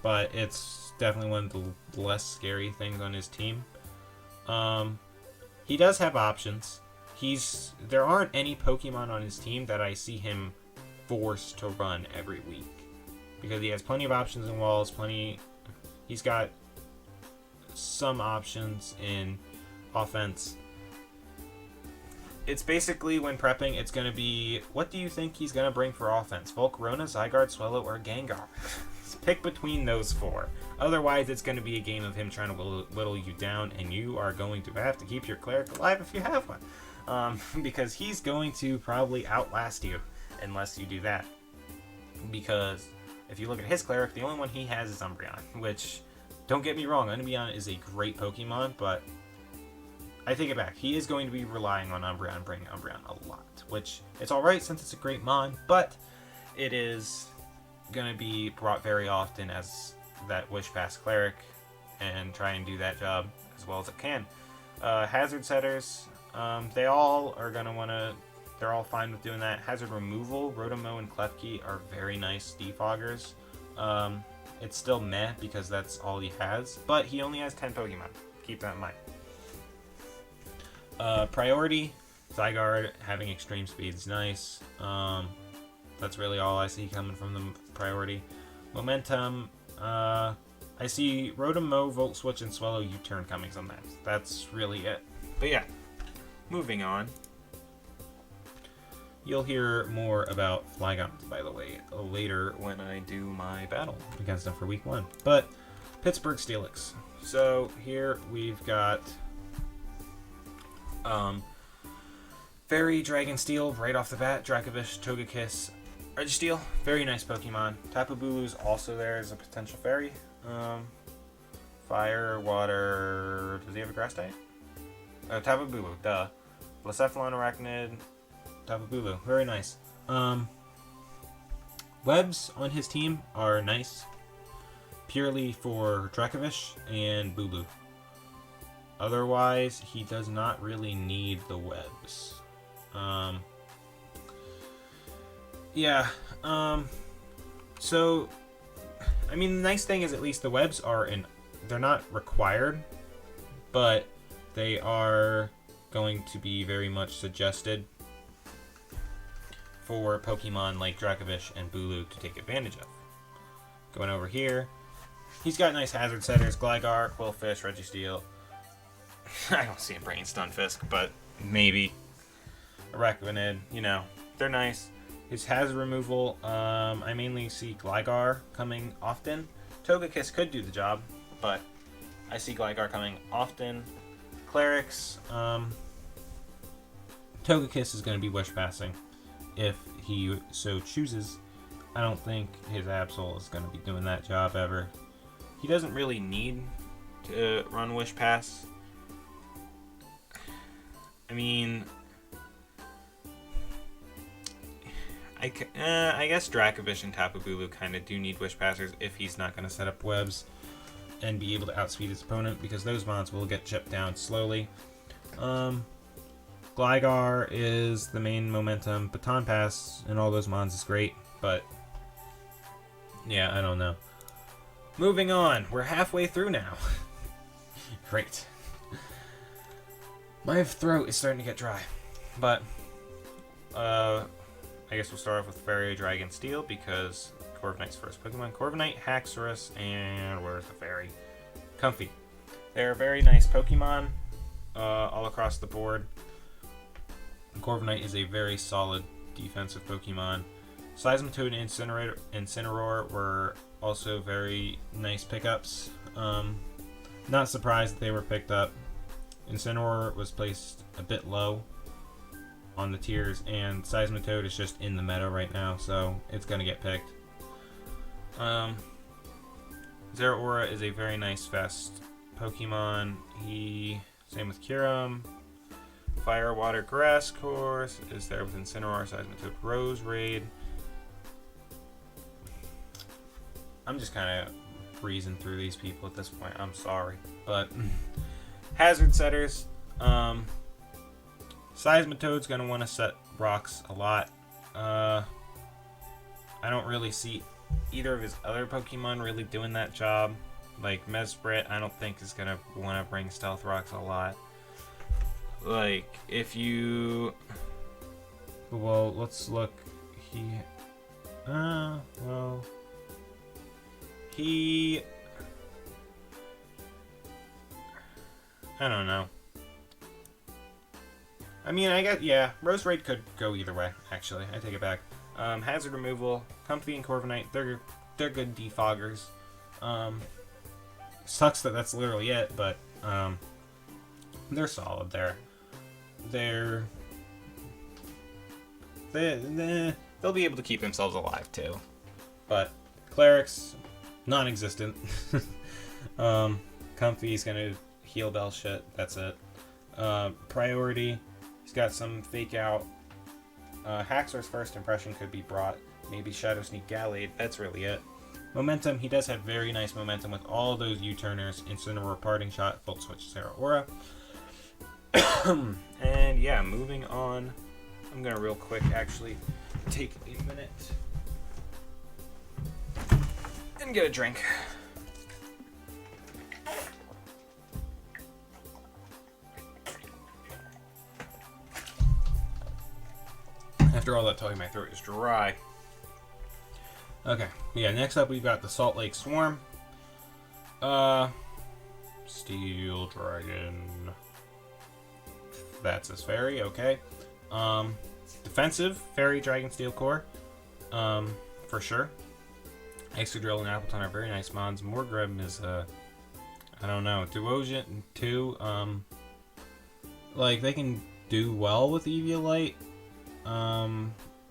but it's definitely one of the less scary things on his team. He does have options. There aren't any Pokemon on his team that I see him forced to run every week, because he has plenty of options in walls. He's got some options in offense. It's basically, when prepping, it's going to be, what do you think he's going to bring for offense? Volcarona, Zygarde, Swellow, or Gengar? Pick between those 4. Otherwise, it's going to be a game of him trying to whittle you down, and you are going to have to keep your Cleric alive if you have one. Because he's going to probably outlast you unless you do that. Because if you look at his Cleric, the only one he has is Umbreon, which, don't get me wrong, Umbreon is a great Pokemon, but I take it back. He is going to be relying on Umbreon, bringing Umbreon a lot, which it's alright since it's a great mon, but it is going to be brought very often as that Wish Pass Cleric and try and do that job as well as it can. Hazard Setters, they all are going to want to, they're all fine with doing that. Hazard Removal, Rotom-Mow and Klefki are very nice defoggers. It's still meh because that's all he has, but he only has 10 Pokemon. Keep that in mind. Priority, Zygarde having extreme speed is nice. That's really all I see coming from the priority. Momentum, I see Rotom-Mow, Volt Switch, and Swellow U-Turn coming sometimes. That's really it. But yeah, moving on. You'll hear more about Flygons, by the way, later when I do my battle against them for week 1. But Pittsburg Steelix. So here we've got Fairy Dragon Steel right off the bat. Dracovish, Togekiss, Registeel, very nice Pokemon. Tapu Bulu's also there as a potential fairy. Fire, water. Does he have a grass type? Oh, Tapu Bulu, duh. Blacephalon, Arachnid, Tapu Bulu, very nice. Webs on his team are nice, purely for Dracovish and Bulu. Otherwise, he does not really need the webs. So, I mean, the nice thing is at least the webs are they're not required, but they are going to be very much suggested for Pokemon like Dracovish and Bulu to take advantage of. Going over here, he's got nice hazard setters, Gligar, Quillfish, Registeel. I don't see a Brain Stunfisk, but maybe. Arachnid, they're nice. His hazard removal, I mainly see Gligar coming often. Togekiss could do the job, but I see Gligar coming often. Clerics, Togekiss is going to be Wish Passing if he so chooses. I don't think his Absol is going to be doing that job ever. He doesn't really need to run Wish Pass. I mean, I guess Dracovish and Tapu Bulu kind of do need Wish Passers if he's not going to set up webs and be able to outspeed his opponent, because those mons will get chipped down slowly. Gligar is the main momentum. Baton Pass and all those mons is great, but yeah, I don't know. Moving on. We're halfway through now. Great. My throat is starting to get dry. But, I guess we'll start off with Fairy Dragon Steel because Corviknight's first Pokemon. Corviknight, Haxorus, and where's the Fairy? Comfy. They're very nice Pokemon all across the board. Corviknight is a very solid defensive Pokemon. Seismitoad and Incineroar were also very nice pickups. Not surprised that they were picked up. Incineroar was placed a bit low on the tiers, and Seismitoad is just in the meta right now, so it's going to get picked. Zeraora is a very nice fast Pokemon. Same with Kyurem. Fire, Water, Grass course is there with Incineroar, Seismitoad, Rose Raid. I'm just kind of breezing through these people at this point. I'm sorry. But Hazard Setters. Seismitoad's going to want to set rocks a lot. I don't really see either of his other Pokemon really doing that job. Like Mesprit, I don't think is going to want to bring Stealth Rocks a lot. Like, if you... Well, let's look. I don't know. I mean, I guess, yeah, Rose Raid could go either way, actually. I take it back. Hazard Removal, Comfy and Corviknight, they're good defoggers. Sucks that that's literally it, but they're solid there. They'll be able to keep themselves alive, too. But Clerics, non-existent. Comfy's gonna heal Bell shit, that's it. Priority, he's got some fake out. Haxor's first impression could be brought. Maybe Shadow Sneak Gallade, that's really it. Momentum, he does have very nice momentum with all those U-turners. Incineroar, Parting Shot, Volt Switch, Zeraora. And yeah, moving on. I'm gonna real quick actually take a minute and get a drink. After all that talking, my throat is dry. Okay, yeah, next up we've got the Salt Lake Swarm. Steel Dragon. That's his Fairy, okay. Defensive, Fairy, Dragon, Steel Core. For sure. Excadrill and Appleton are very nice mons. Morgrem is, I don't know, Duosion too. Like, they can do well with Eviolite.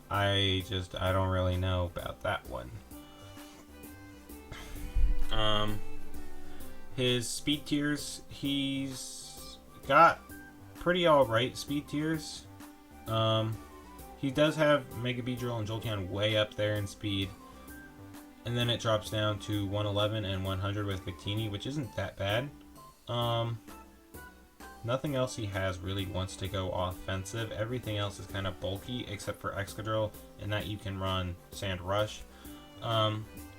I don't really know about that one. His speed tiers, he's got pretty alright speed tiers. He does have Mega Beedrill and Jolteon way up there in speed. And then it drops down to 111 and 100 with Victini, which isn't that bad. Nothing else he has really wants to go offensive. Everything else is kind of bulky, except for Excadrill, and that you can run Sand Rush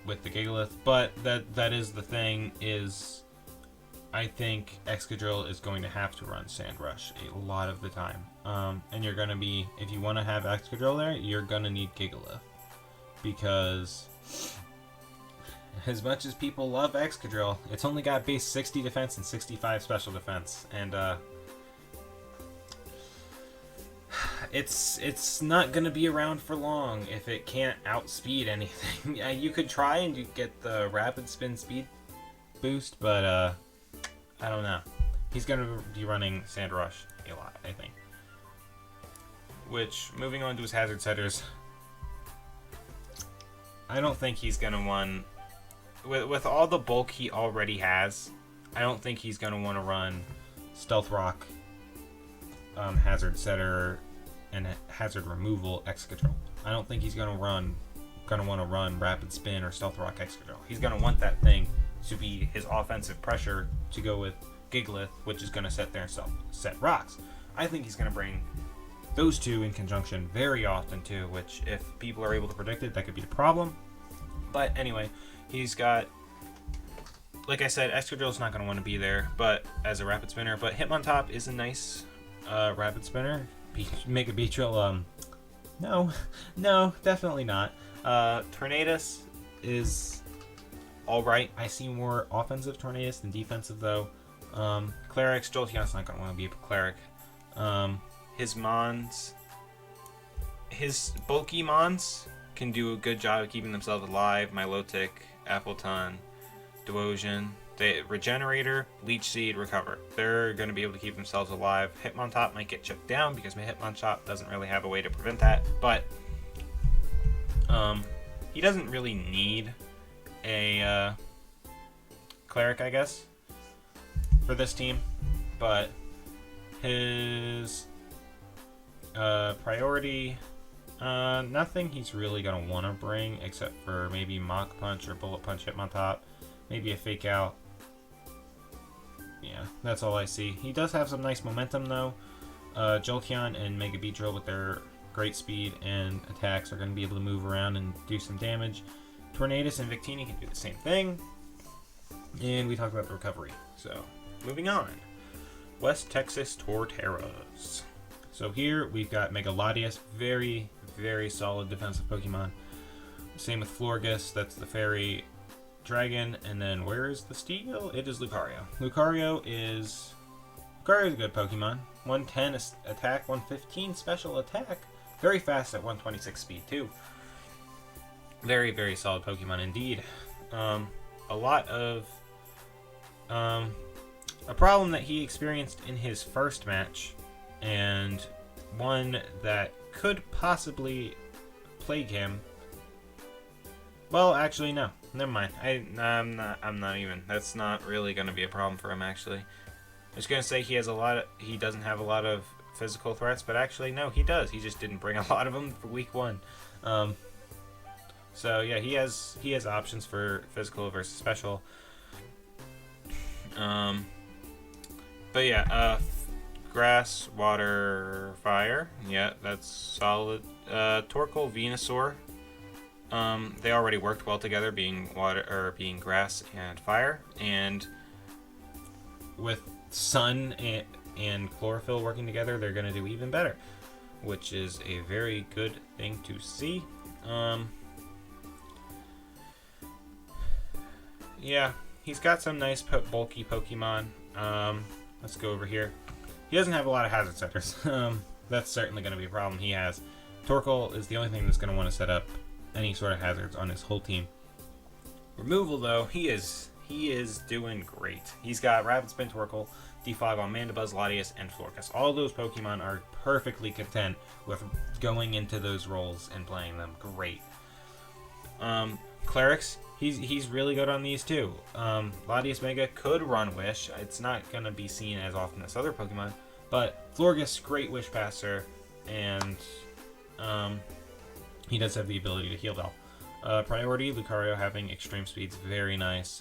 with the Gigalith. But that is the thing, is I think Excadrill is going to have to run Sand Rush a lot of the time. And you're going to be, if you want to have Excadrill there, you're going to need Gigalith. Because as much as people love Excadrill, it's only got base 60 defense and 65 special defense, and it's not gonna be around for long if it can't outspeed anything. You could try and you get the rapid spin speed boost, but I don't know. He's gonna be running Sand Rush a lot, I think. Which, moving on to his hazard setters, I don't think he's gonna run. With all the bulk he already has, I don't think he's going to want to run Stealth Rock, Hazard Setter, and Hazard Removal Excadrill. I don't think he's going to want to run Rapid Spin or Stealth Rock Excadrill. He's going to want that thing to be his offensive pressure to go with Gigalith, which is going to set there and set rocks. I think he's going to bring those two in conjunction very often too, which if people are able to predict it, that could be the problem. But anyway, he's got like I said, Excadrill's not going to want to be there, but as a rapid spinner. But Hitmontop is a nice rapid spinner. Mega Beatrill, no, definitely not. Tornadus is alright. I see more offensive Tornadus than defensive, though. Clerics, Jolteon's not going to want to be a Cleric. His Mons, his bulky Mons can do a good job of keeping themselves alive. Milotic, Appleton, Devotion, the Regenerator, Leech Seed, Recover. They're going to be able to keep themselves alive. Hitmontop might get chipped down because my Hitmontop doesn't really have a way to prevent that, but he doesn't really need a Cleric, I guess, for this team. But his priority, nothing he's really going to want to bring except for maybe Mach Punch or Bullet Punch Hitmontop. Maybe a Fake Out. Yeah, that's all I see. He does have some nice momentum, though. Jolteon and Mega Beedrill with their great speed and attacks are going to be able to move around and do some damage. Tornadus and Victini can do the same thing. And we talked about the recovery. So, moving on. West Texas Torterras. So here we've got Mega Latias, very, very solid defensive Pokemon. Same with Florges, that's the fairy dragon, and then where is the steel? It is Lucario. Lucario is a good Pokemon. 110 attack, 115 special attack. Very fast at 126 speed too. Very, very solid Pokemon indeed. A lot of a problem that he experienced in his first match, and one that could possibly plague him. Well, actually, no. Never mind. I'm not even. That's not really going to be a problem for him, actually. I was going to say he doesn't have a lot of physical threats, but actually, no, he does. He just didn't bring a lot of them for week 1. So yeah, he has options for physical versus special. But yeah, grass, water, fire. Yeah, that's solid. Torkoal, Venusaur. They already worked well together, being being grass and fire, and with sun and chlorophyll working together, they're going to do even better, which is a very good thing to see. Yeah, he's got some nice bulky Pokemon. Let's go over here. He doesn't have a lot of hazard setters. That's certainly going to be a problem he has. Torkoal is the only thing that's going to want to set up any sort of hazards on his whole team. Removal, though, he is doing great. He's got Rapid Spin, Torkoal, Defog on Mandibuzz, Latias, and Florges. All those Pokemon are perfectly content with going into those roles and playing them great. Clerics, he's really good on these too. Latias Mega could run Wish. It's not going to be seen as often as other Pokemon, but Florges, great Wish Passer, and he does have the ability to heal Bell. Priority, Lucario having extreme speeds, very nice.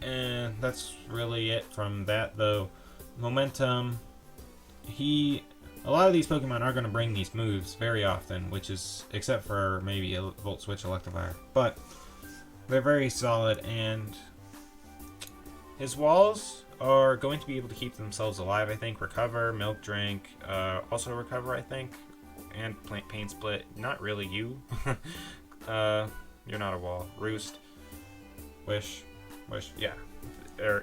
And that's really it from that, though. Momentum, a lot of these Pokemon are going to bring these moves very often, which is, except for maybe a Volt Switch Electivire. But they're very solid, and his walls are going to be able to keep themselves alive, I think. Recover, Milk Drink, also Recover, I think. And Pain Split. Not really you. You're not a wall. Roost. Wish, yeah.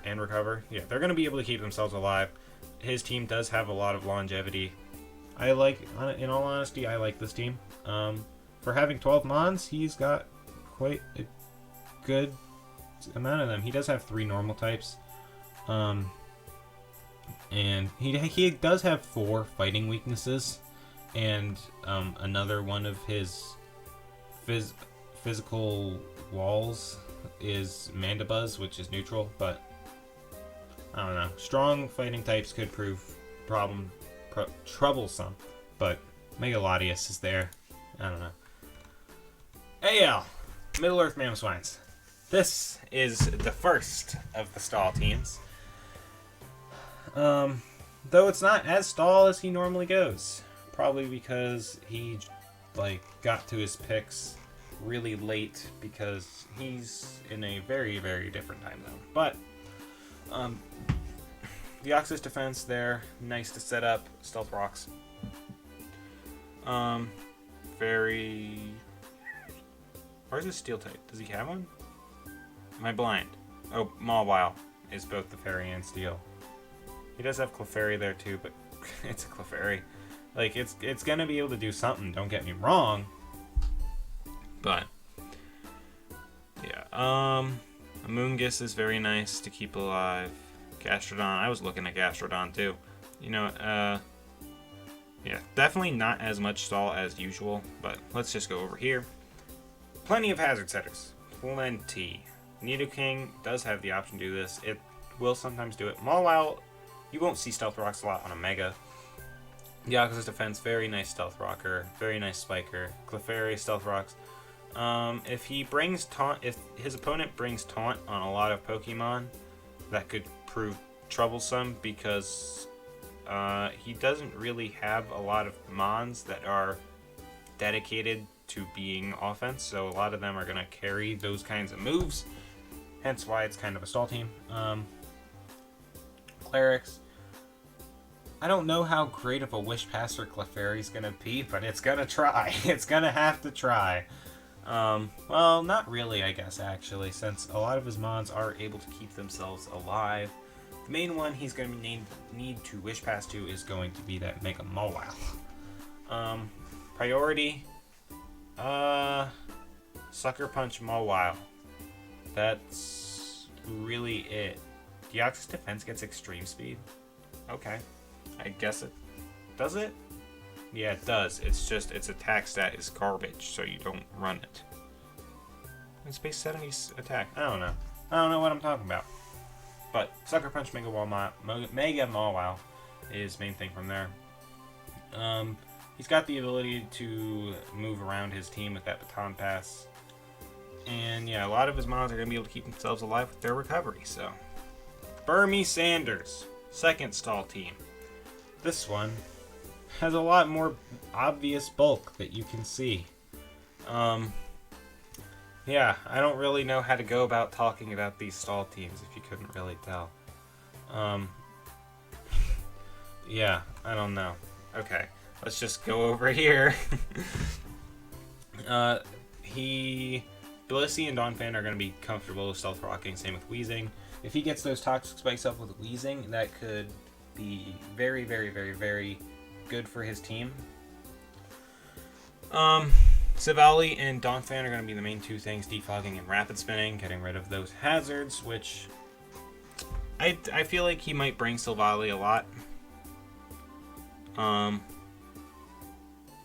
And Recover. Yeah, they're going to be able to keep themselves alive. His team does have a lot of longevity. In all honesty, I like this team. For having 12 Mons, he's got quite a good amount of them. He does have 3 normal types. And he does have 4 fighting weaknesses. And another one of his physical walls is Mandibuzz, which is neutral, but I don't know. Strong fighting types could prove troublesome, but Mega Latias is there. I don't know. AL, Middle-earth Mamoswines. This is the first of the stall teams. Though it's not as stall as he normally goes. Probably because he got to his picks really late because he's in a very, very different time zone. But the Ox's defense there, nice to set up. Stealth rocks. Very. Where's his steel type? Does he have one? Am I blind? Oh, Mawile is both the fairy and steel. He does have Clefairy there too, but it's a Clefairy. Like, it's gonna be able to do something, don't get me wrong. But yeah, Amoonguss is very nice to keep alive. Gastrodon, I was looking at Gastrodon too. You know, yeah, definitely not as much stall as usual, but let's just go over here. Plenty of hazard setters. Plenty. Nidoking does have the option to do this. It will sometimes do it. Mawile, you won't see Stealth Rocks a lot on a Mega. The Ox's defense, very nice Stealth Rocker, very nice Spiker. Clefairy, Stealth Rocks. If he brings Taunt, if his opponent brings Taunt on a lot of Pokemon, that could prove troublesome because he doesn't really have a lot of Mons that are dedicated to being offense, so a lot of them are going to carry those kinds of moves, hence why it's kind of a stall team. Clerics, I don't know how great of a Wish Passer Clefairy's going to be, but it's going to try. It's going to have to try. Well, not really, I guess, actually, since a lot of his Mons are able to keep themselves alive. The main one he's going to need to Wish Pass to is going to be that Mega Mawile. Priority, Sucker Punch Mawile. That's really it. Deoxys defense gets extreme speed. Okay. I guess it. Does it? Yeah, it does. It's just its attack stat is garbage, so you don't run it. It's base 70 attack. I don't know. I don't know what I'm talking about. But Sucker Punch Mega Mawile is main thing from there. He's got the ability to move around his team with that baton pass. And yeah, a lot of his Mons are going to be able to keep themselves alive with their recovery, so. Burmy Sanders, second stall team. This one has a lot more obvious bulk that you can see. Yeah, I don't really know how to go about talking about these stall teams if you couldn't really tell. Yeah, I don't know. Okay, let's just go over here. Blissey and Donphan are going to be comfortable with Stealth Rocking, same with Weezing. If he gets those Toxic Spikes up with Weezing, that could be very, very, very, very good for his team. Savali and Donphan are going to be the main two things, defogging and rapid spinning, getting rid of those hazards, which I feel like he might bring Silvally a lot.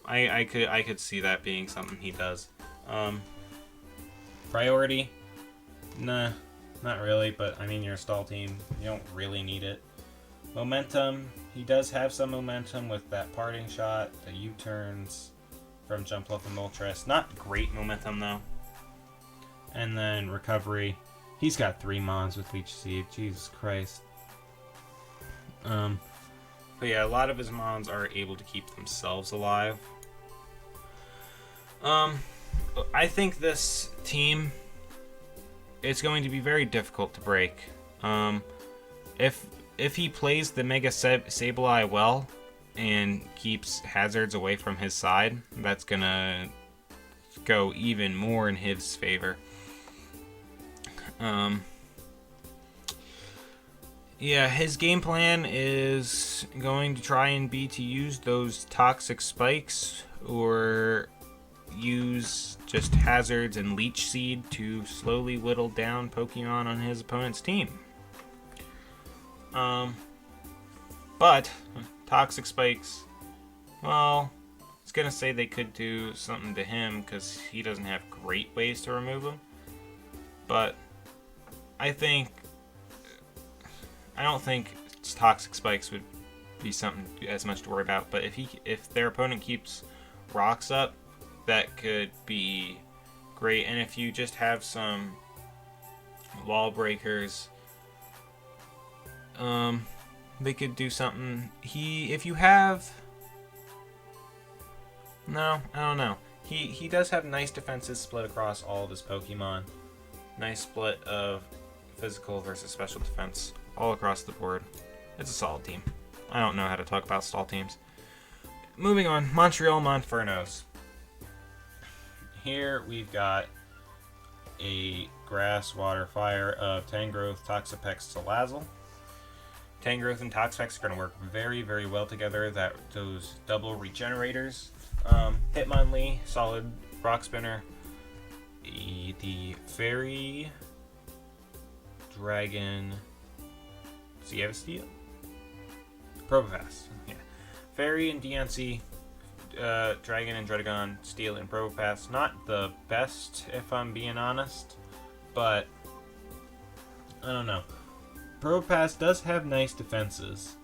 I could see that being something he does. Priority? Nah, not really, but I mean, you're a stall team. You don't really need it. Momentum, he does have some momentum with that parting shot, the U-turns from Jumpluff and Moltres. Not great momentum, though. And then recovery. He's got 3 Mons with Leech Seed. Jesus Christ. But yeah, a lot of his Mons are able to keep themselves alive. I think this team is going to be very difficult to break. If he plays the Mega Sableye well and keeps hazards away from his side, that's gonna go even more in his favor. Yeah, his game plan is going to try and be to use those Toxic Spikes or use just hazards and Leech Seed to slowly whittle down Pokemon on his opponent's team. But Toxic Spikes, well, I was gonna say they could do something to him because he doesn't have great ways to remove them. But I don't think Toxic Spikes would be something as much to worry about. But if their opponent keeps rocks up, that could be great. And if you just have some wall breakers, they could do something. I don't know. He does have nice defenses split across all of his Pokemon. Nice split of physical versus special defense all across the board. It's a solid team. I don't know how to talk about stall teams. Moving on, Montreal Monfernos. Here we've got a Grass, Water, Fire of Tangrowth, Toxapex, Salazzle. Tangrowth and Toxapex are going to work very, very well together. Those double regenerators. Hitmonlee, solid Rock Spinner. The Fairy Dragon. Does he have a Steel? Probopass. Yeah. Fairy and Diancie, Dragon and Dredagon, Steel and Probopass. Not the best, if I'm being honest, but I don't know. Probopass does have nice defenses,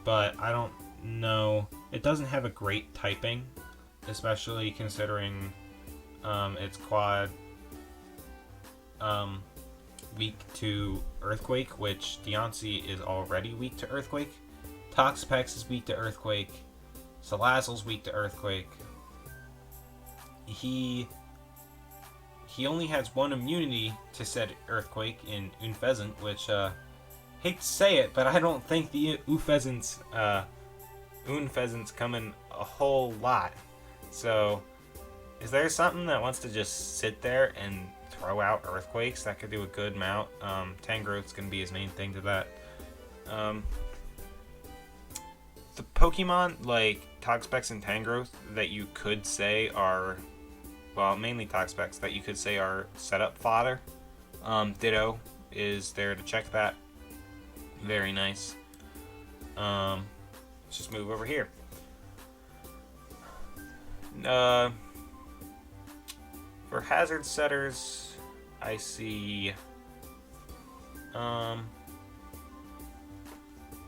but I don't know. It doesn't have a great typing, especially considering its quad weak to Earthquake, which Diancie is already weak to Earthquake. Toxapex is weak to Earthquake. Salazzle's weak to Earthquake. He only has one immunity to said Earthquake in Unfezant, which hate to say it, but I don't think the Unfezants come in a whole lot. So, is there something that wants to just sit there and throw out Earthquakes that could do a good amount? Tangrowth's going to be his main thing to that. The Pokemon like Toxapex and Tangrowth that you could say are, well, mainly Toxapex, that you could say are setup fodder. Ditto is there to check that. Very nice. Let's just move over here. For hazard setters, I see.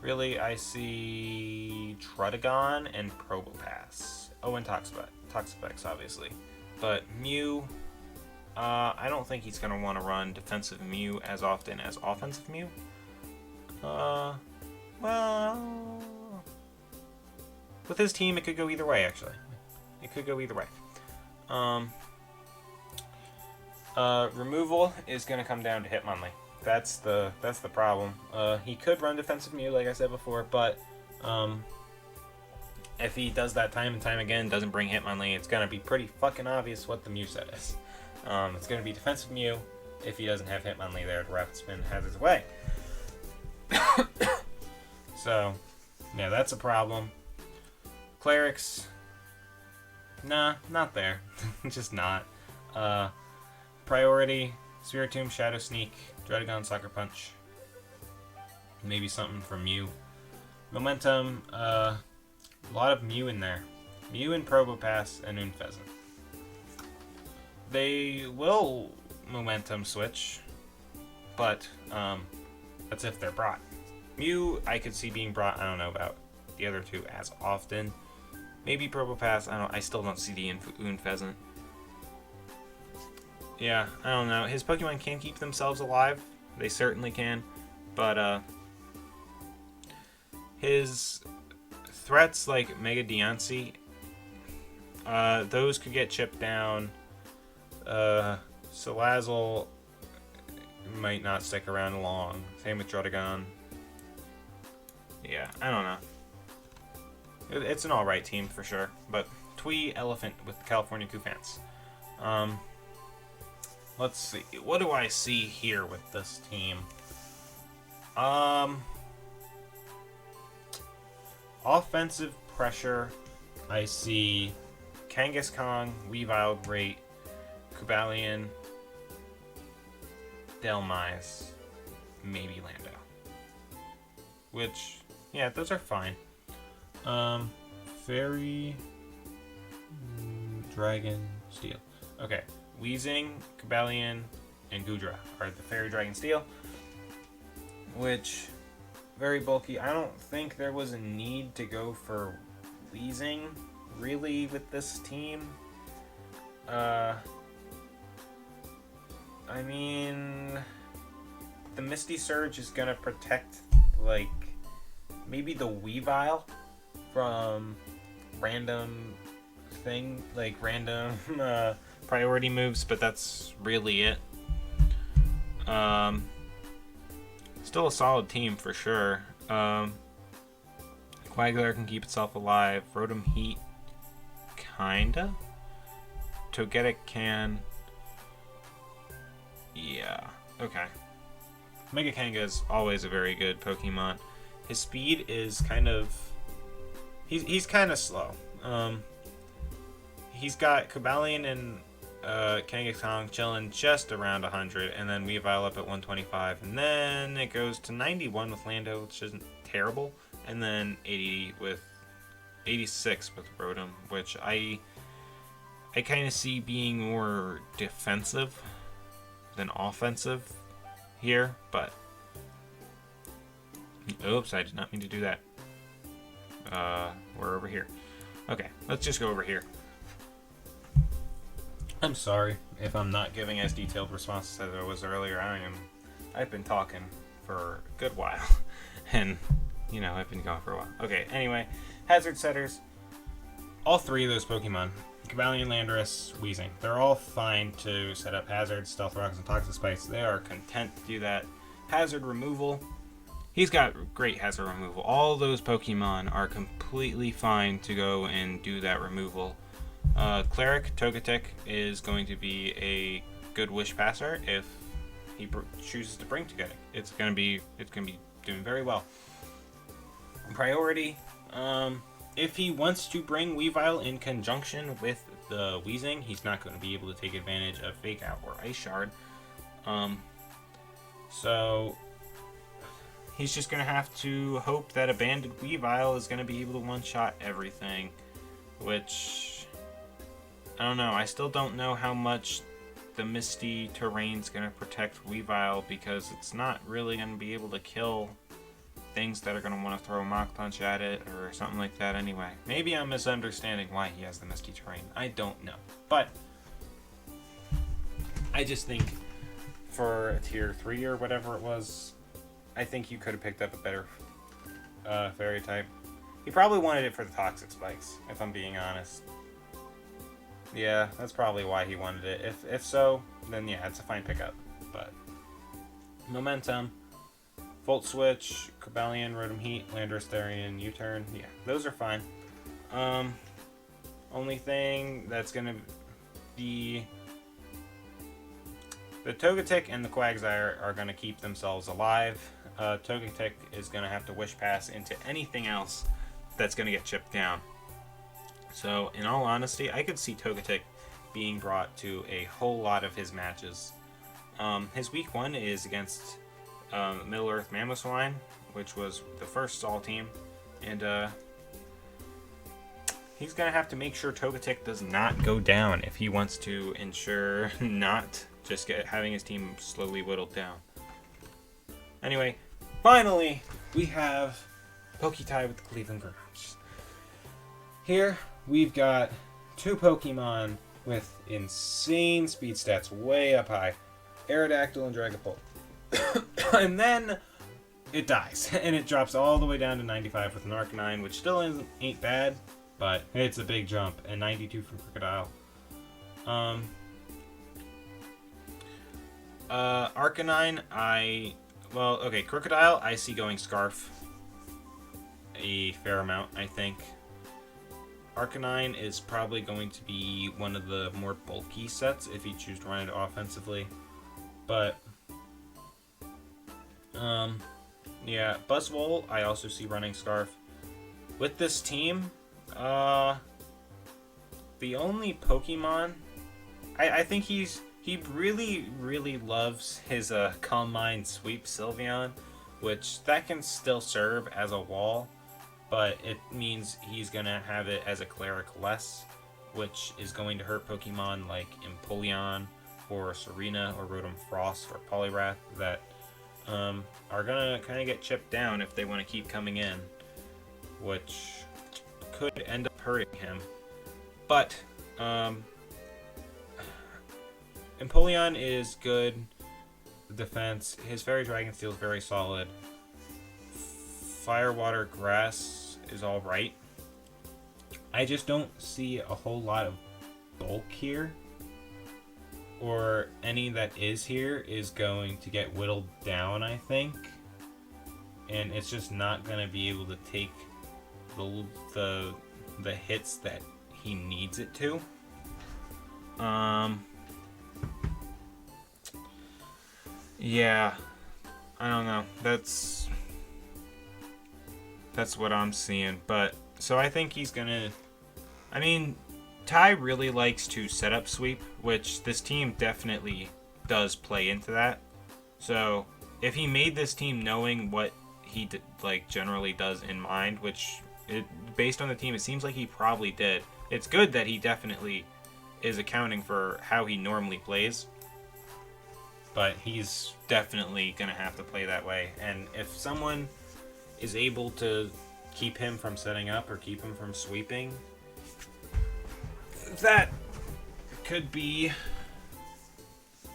Really, I see Tredagon and Probopass. Oh, and Toxapex, obviously. But Mew, I don't think he's going to want to run defensive Mew as often as offensive Mew. Well, with his team, it could go either way, actually. It could go either way. Removal is going to come down to Hitmonlee. That's the problem. He could run defensive Mew, like I said before, but if he does that time and time again, doesn't bring Hitmonlee, it's gonna be pretty fucking obvious what the Mew set is. It's gonna be defensive Mew if he doesn't have Hitmonlee there to rapid spin hazards away. So, yeah, that's a problem. Clerics, nah, not there. Just not. Priority, Spiritomb, Shadow Sneak, Dredagon, Sucker Punch. Maybe something from Mew. Momentum, a lot of Mew in there. Mew and Probopass and Unfezant. They will Momentum switch, but that's if they're brought. Mew, I could see being brought. I don't know about the other two as often. Maybe Probopass. I still don't see the Unfezant. Yeah, I don't know. His Pokemon can keep themselves alive. They certainly can. But, his threats like Mega Diancie, those could get chipped down. Salazzle might not stick around long. Same with Dredagon. Yeah, I don't know. It's an alright team for sure. But Twee, Elephant with the California Cufants. Let's see. What do I see here with this team? Offensive pressure. I see Kangaskhan, Weavile, Great, Cubalion, Delmise, maybe Lando. Which, yeah, those are fine. Fairy, Dragon, Steel. Okay. Weezing, Cubalion, and Goodra are the Fairy, Dragon, Steel, which, very bulky. I don't think there was a need to go for Weezing, really, with this team. I mean, the Misty Surge is gonna protect, like, maybe the Weavile from random thing, like random priority moves, but that's really it. Still a solid team for sure. Quagsire can keep itself alive. Rotom Heat, kinda. Togetic can. Yeah, okay. Mega Kanga is always a very good Pokemon. His speed is kind of... He's kind of slow. He's got Cobalion and Kangaskhan chilling just around 100, and then Weavile up at 125, and then it goes to 91 with Lando, which isn't terrible, and then 86 with Rotom, which I kind of see being more defensive than offensive here, but oops, I did not mean to do that. We're over here. Okay, let's just go over here. I'm sorry if I'm not giving as detailed responses as I was earlier. I've been talking for a good while, and you know, I've been gone for a while. Okay, anyway, hazard setters. All three of those Pokemon, Cobalion, Landorus, Weezing, they're all fine to set up hazards, Stealth Rocks, and Toxic Spikes. They are content to do that. Hazard removal. He's got great hazard removal. All those Pokemon are completely fine to go and do that removal. Cleric, Togetic is going to be a good Wish Passer if he chooses to bring Togetic. It's gonna be doing very well. Priority, if he wants to bring Weavile in conjunction with the Weezing, he's not going to be able to take advantage of Fake Out or Ice Shard. So he's just going to have to hope that Abandoned Weavile is going to be able to one-shot everything, which, I don't know. I still don't know how much the Misty Terrain's going to protect Weavile, because it's not really going to be able to kill things that are going to want to throw a Mach Punch at it or something like that anyway. Maybe I'm misunderstanding why he has the Misty Terrain. I don't know. But I just think for a tier 3 or whatever it was, I think you could have picked up a better Fairy type. He probably wanted it for the Toxic Spikes, if I'm being honest. Yeah, that's probably why he wanted it. If so, then yeah, it's a fine pickup. But Momentum, Volt Switch, Cobalion, Rotom Heat, Landorus, Therian, U-Turn, yeah, those are fine. Only thing that's gonna be the Togetic and the Quagsire are gonna keep themselves alive. Togetic is gonna have to Wish Pass into anything else that's gonna get chipped down. So, in all honesty, I could see Togetic being brought to a whole lot of his matches. His week 1 is against Middle-earth Mamoswine, which was the first All Team, and he's going to have to make sure Togetic does not go down if he wants to ensure not just having his team slowly whittled down. Anyway, finally, we have Poketie with the Cleveland Browns. Here, we've got two Pokemon with insane speed stats way up high. Aerodactyl and Dragapult. And then it dies, and it drops all the way down to 95 with an Arcanine, which still ain't bad, but it's a big jump, and 92 from Crocodile. Arcanine, Crocodile, I see going Scarf a fair amount, I think. Arcanine is probably going to be one of the more bulky sets if you choose to run it offensively. But, yeah, Buzzwole, I also see running Scarf. With this team, the only Pokemon, I think he really, really loves his Calm Mind Sweep Sylveon, which that can still serve as a wall, but it means he's going to have it as a Cleric less, which is going to hurt Pokemon like Empoleon or Serena or Rotom Frost or Poliwrath that are going to kind of get chipped down if they want to keep coming in, which could end up hurting him. But Empoleon is good defense. His Fairy Dragon Steel is very solid. Fire, Water, Grass is alright. I just don't see a whole lot of bulk here. Or any that is here is going to get whittled down, I think. And it's just not going to be able to take the hits that he needs it to. Yeah, I don't know. That's what I'm seeing. But so I think he's gonna. I mean, Ty really likes to set up sweep, which this team definitely does play into that. So if he made this team knowing what he generally does in mind, which based on the team, it seems like he probably did. It's good that he definitely is accounting for how he normally plays. But he's definitely going to have to play that way. And if someone is able to keep him from setting up or keep him from sweeping, that could be...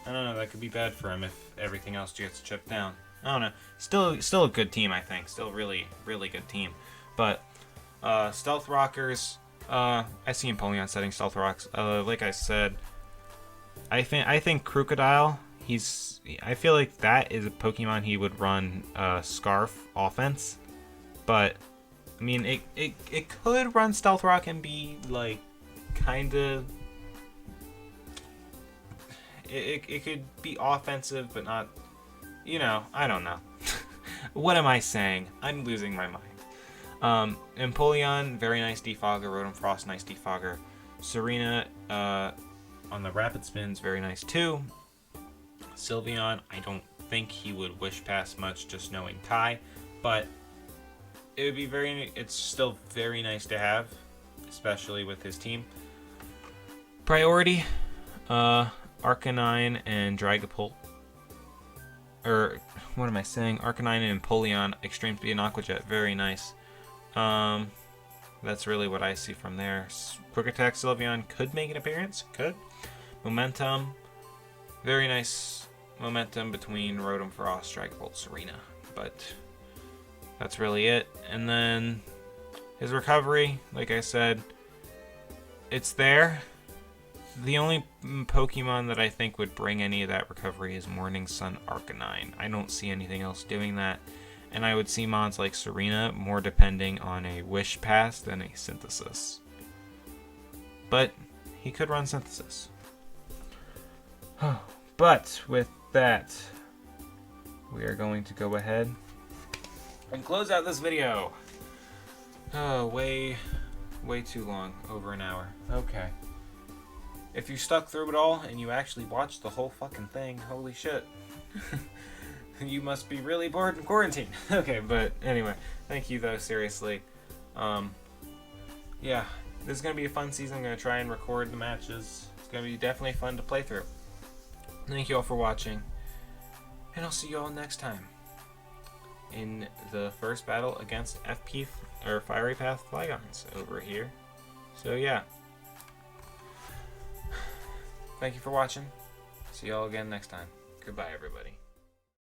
I don't know, that could be bad for him if everything else gets chipped down. I don't know. Still a good team, I think. Still really, really good team. But Stealth Rockers, I see Empoleon setting Stealth Rocks. Like I said, I think Crocodile... I feel like that is a Pokemon he would run Scarf offense, but I mean it could run Stealth Rock and be like kind of it could be offensive, but not, you know, I don't know. What am I saying? I'm losing my mind. Empoleon, very nice defogger. Rotom Frost, nice defogger. Serena on the rapid spins, very nice too. Sylveon, I don't think he would wish past much just knowing Ty, but it would be it's still very nice to have, especially with his team. Priority, Arcanine and Dragapult, or what am I saying? Arcanine and Empoleon, Extreme Speed and Aqua Jet, very nice. That's really what I see from there. Quick Attack Sylveon could make an appearance, could. Momentum, very nice momentum between Rotom Frost, Dragapult, Serena, but that's really it. And then his recovery, like I said, it's there. The only Pokemon that I think would bring any of that recovery is Morning Sun Arcanine. I don't see anything else doing that, and I would see mons like Serena more depending on a Wish Pass than a Synthesis. But he could run Synthesis. But with that, we are going to go ahead and close out this video. Oh, way too long, over an hour. Okay. If you stuck through it all and you actually watched the whole fucking thing, holy shit. You must be really bored in quarantine. Okay, but anyway, thank you though, seriously. Yeah, this is going to be a fun season. I'm going to try and record the matches. It's going to be definitely fun to play through. Thank you all for watching, and I'll see you all next time in the first battle against FP or Fiery Path Flygons over here. So yeah, thank you for watching. See you all again next time. Goodbye, everybody.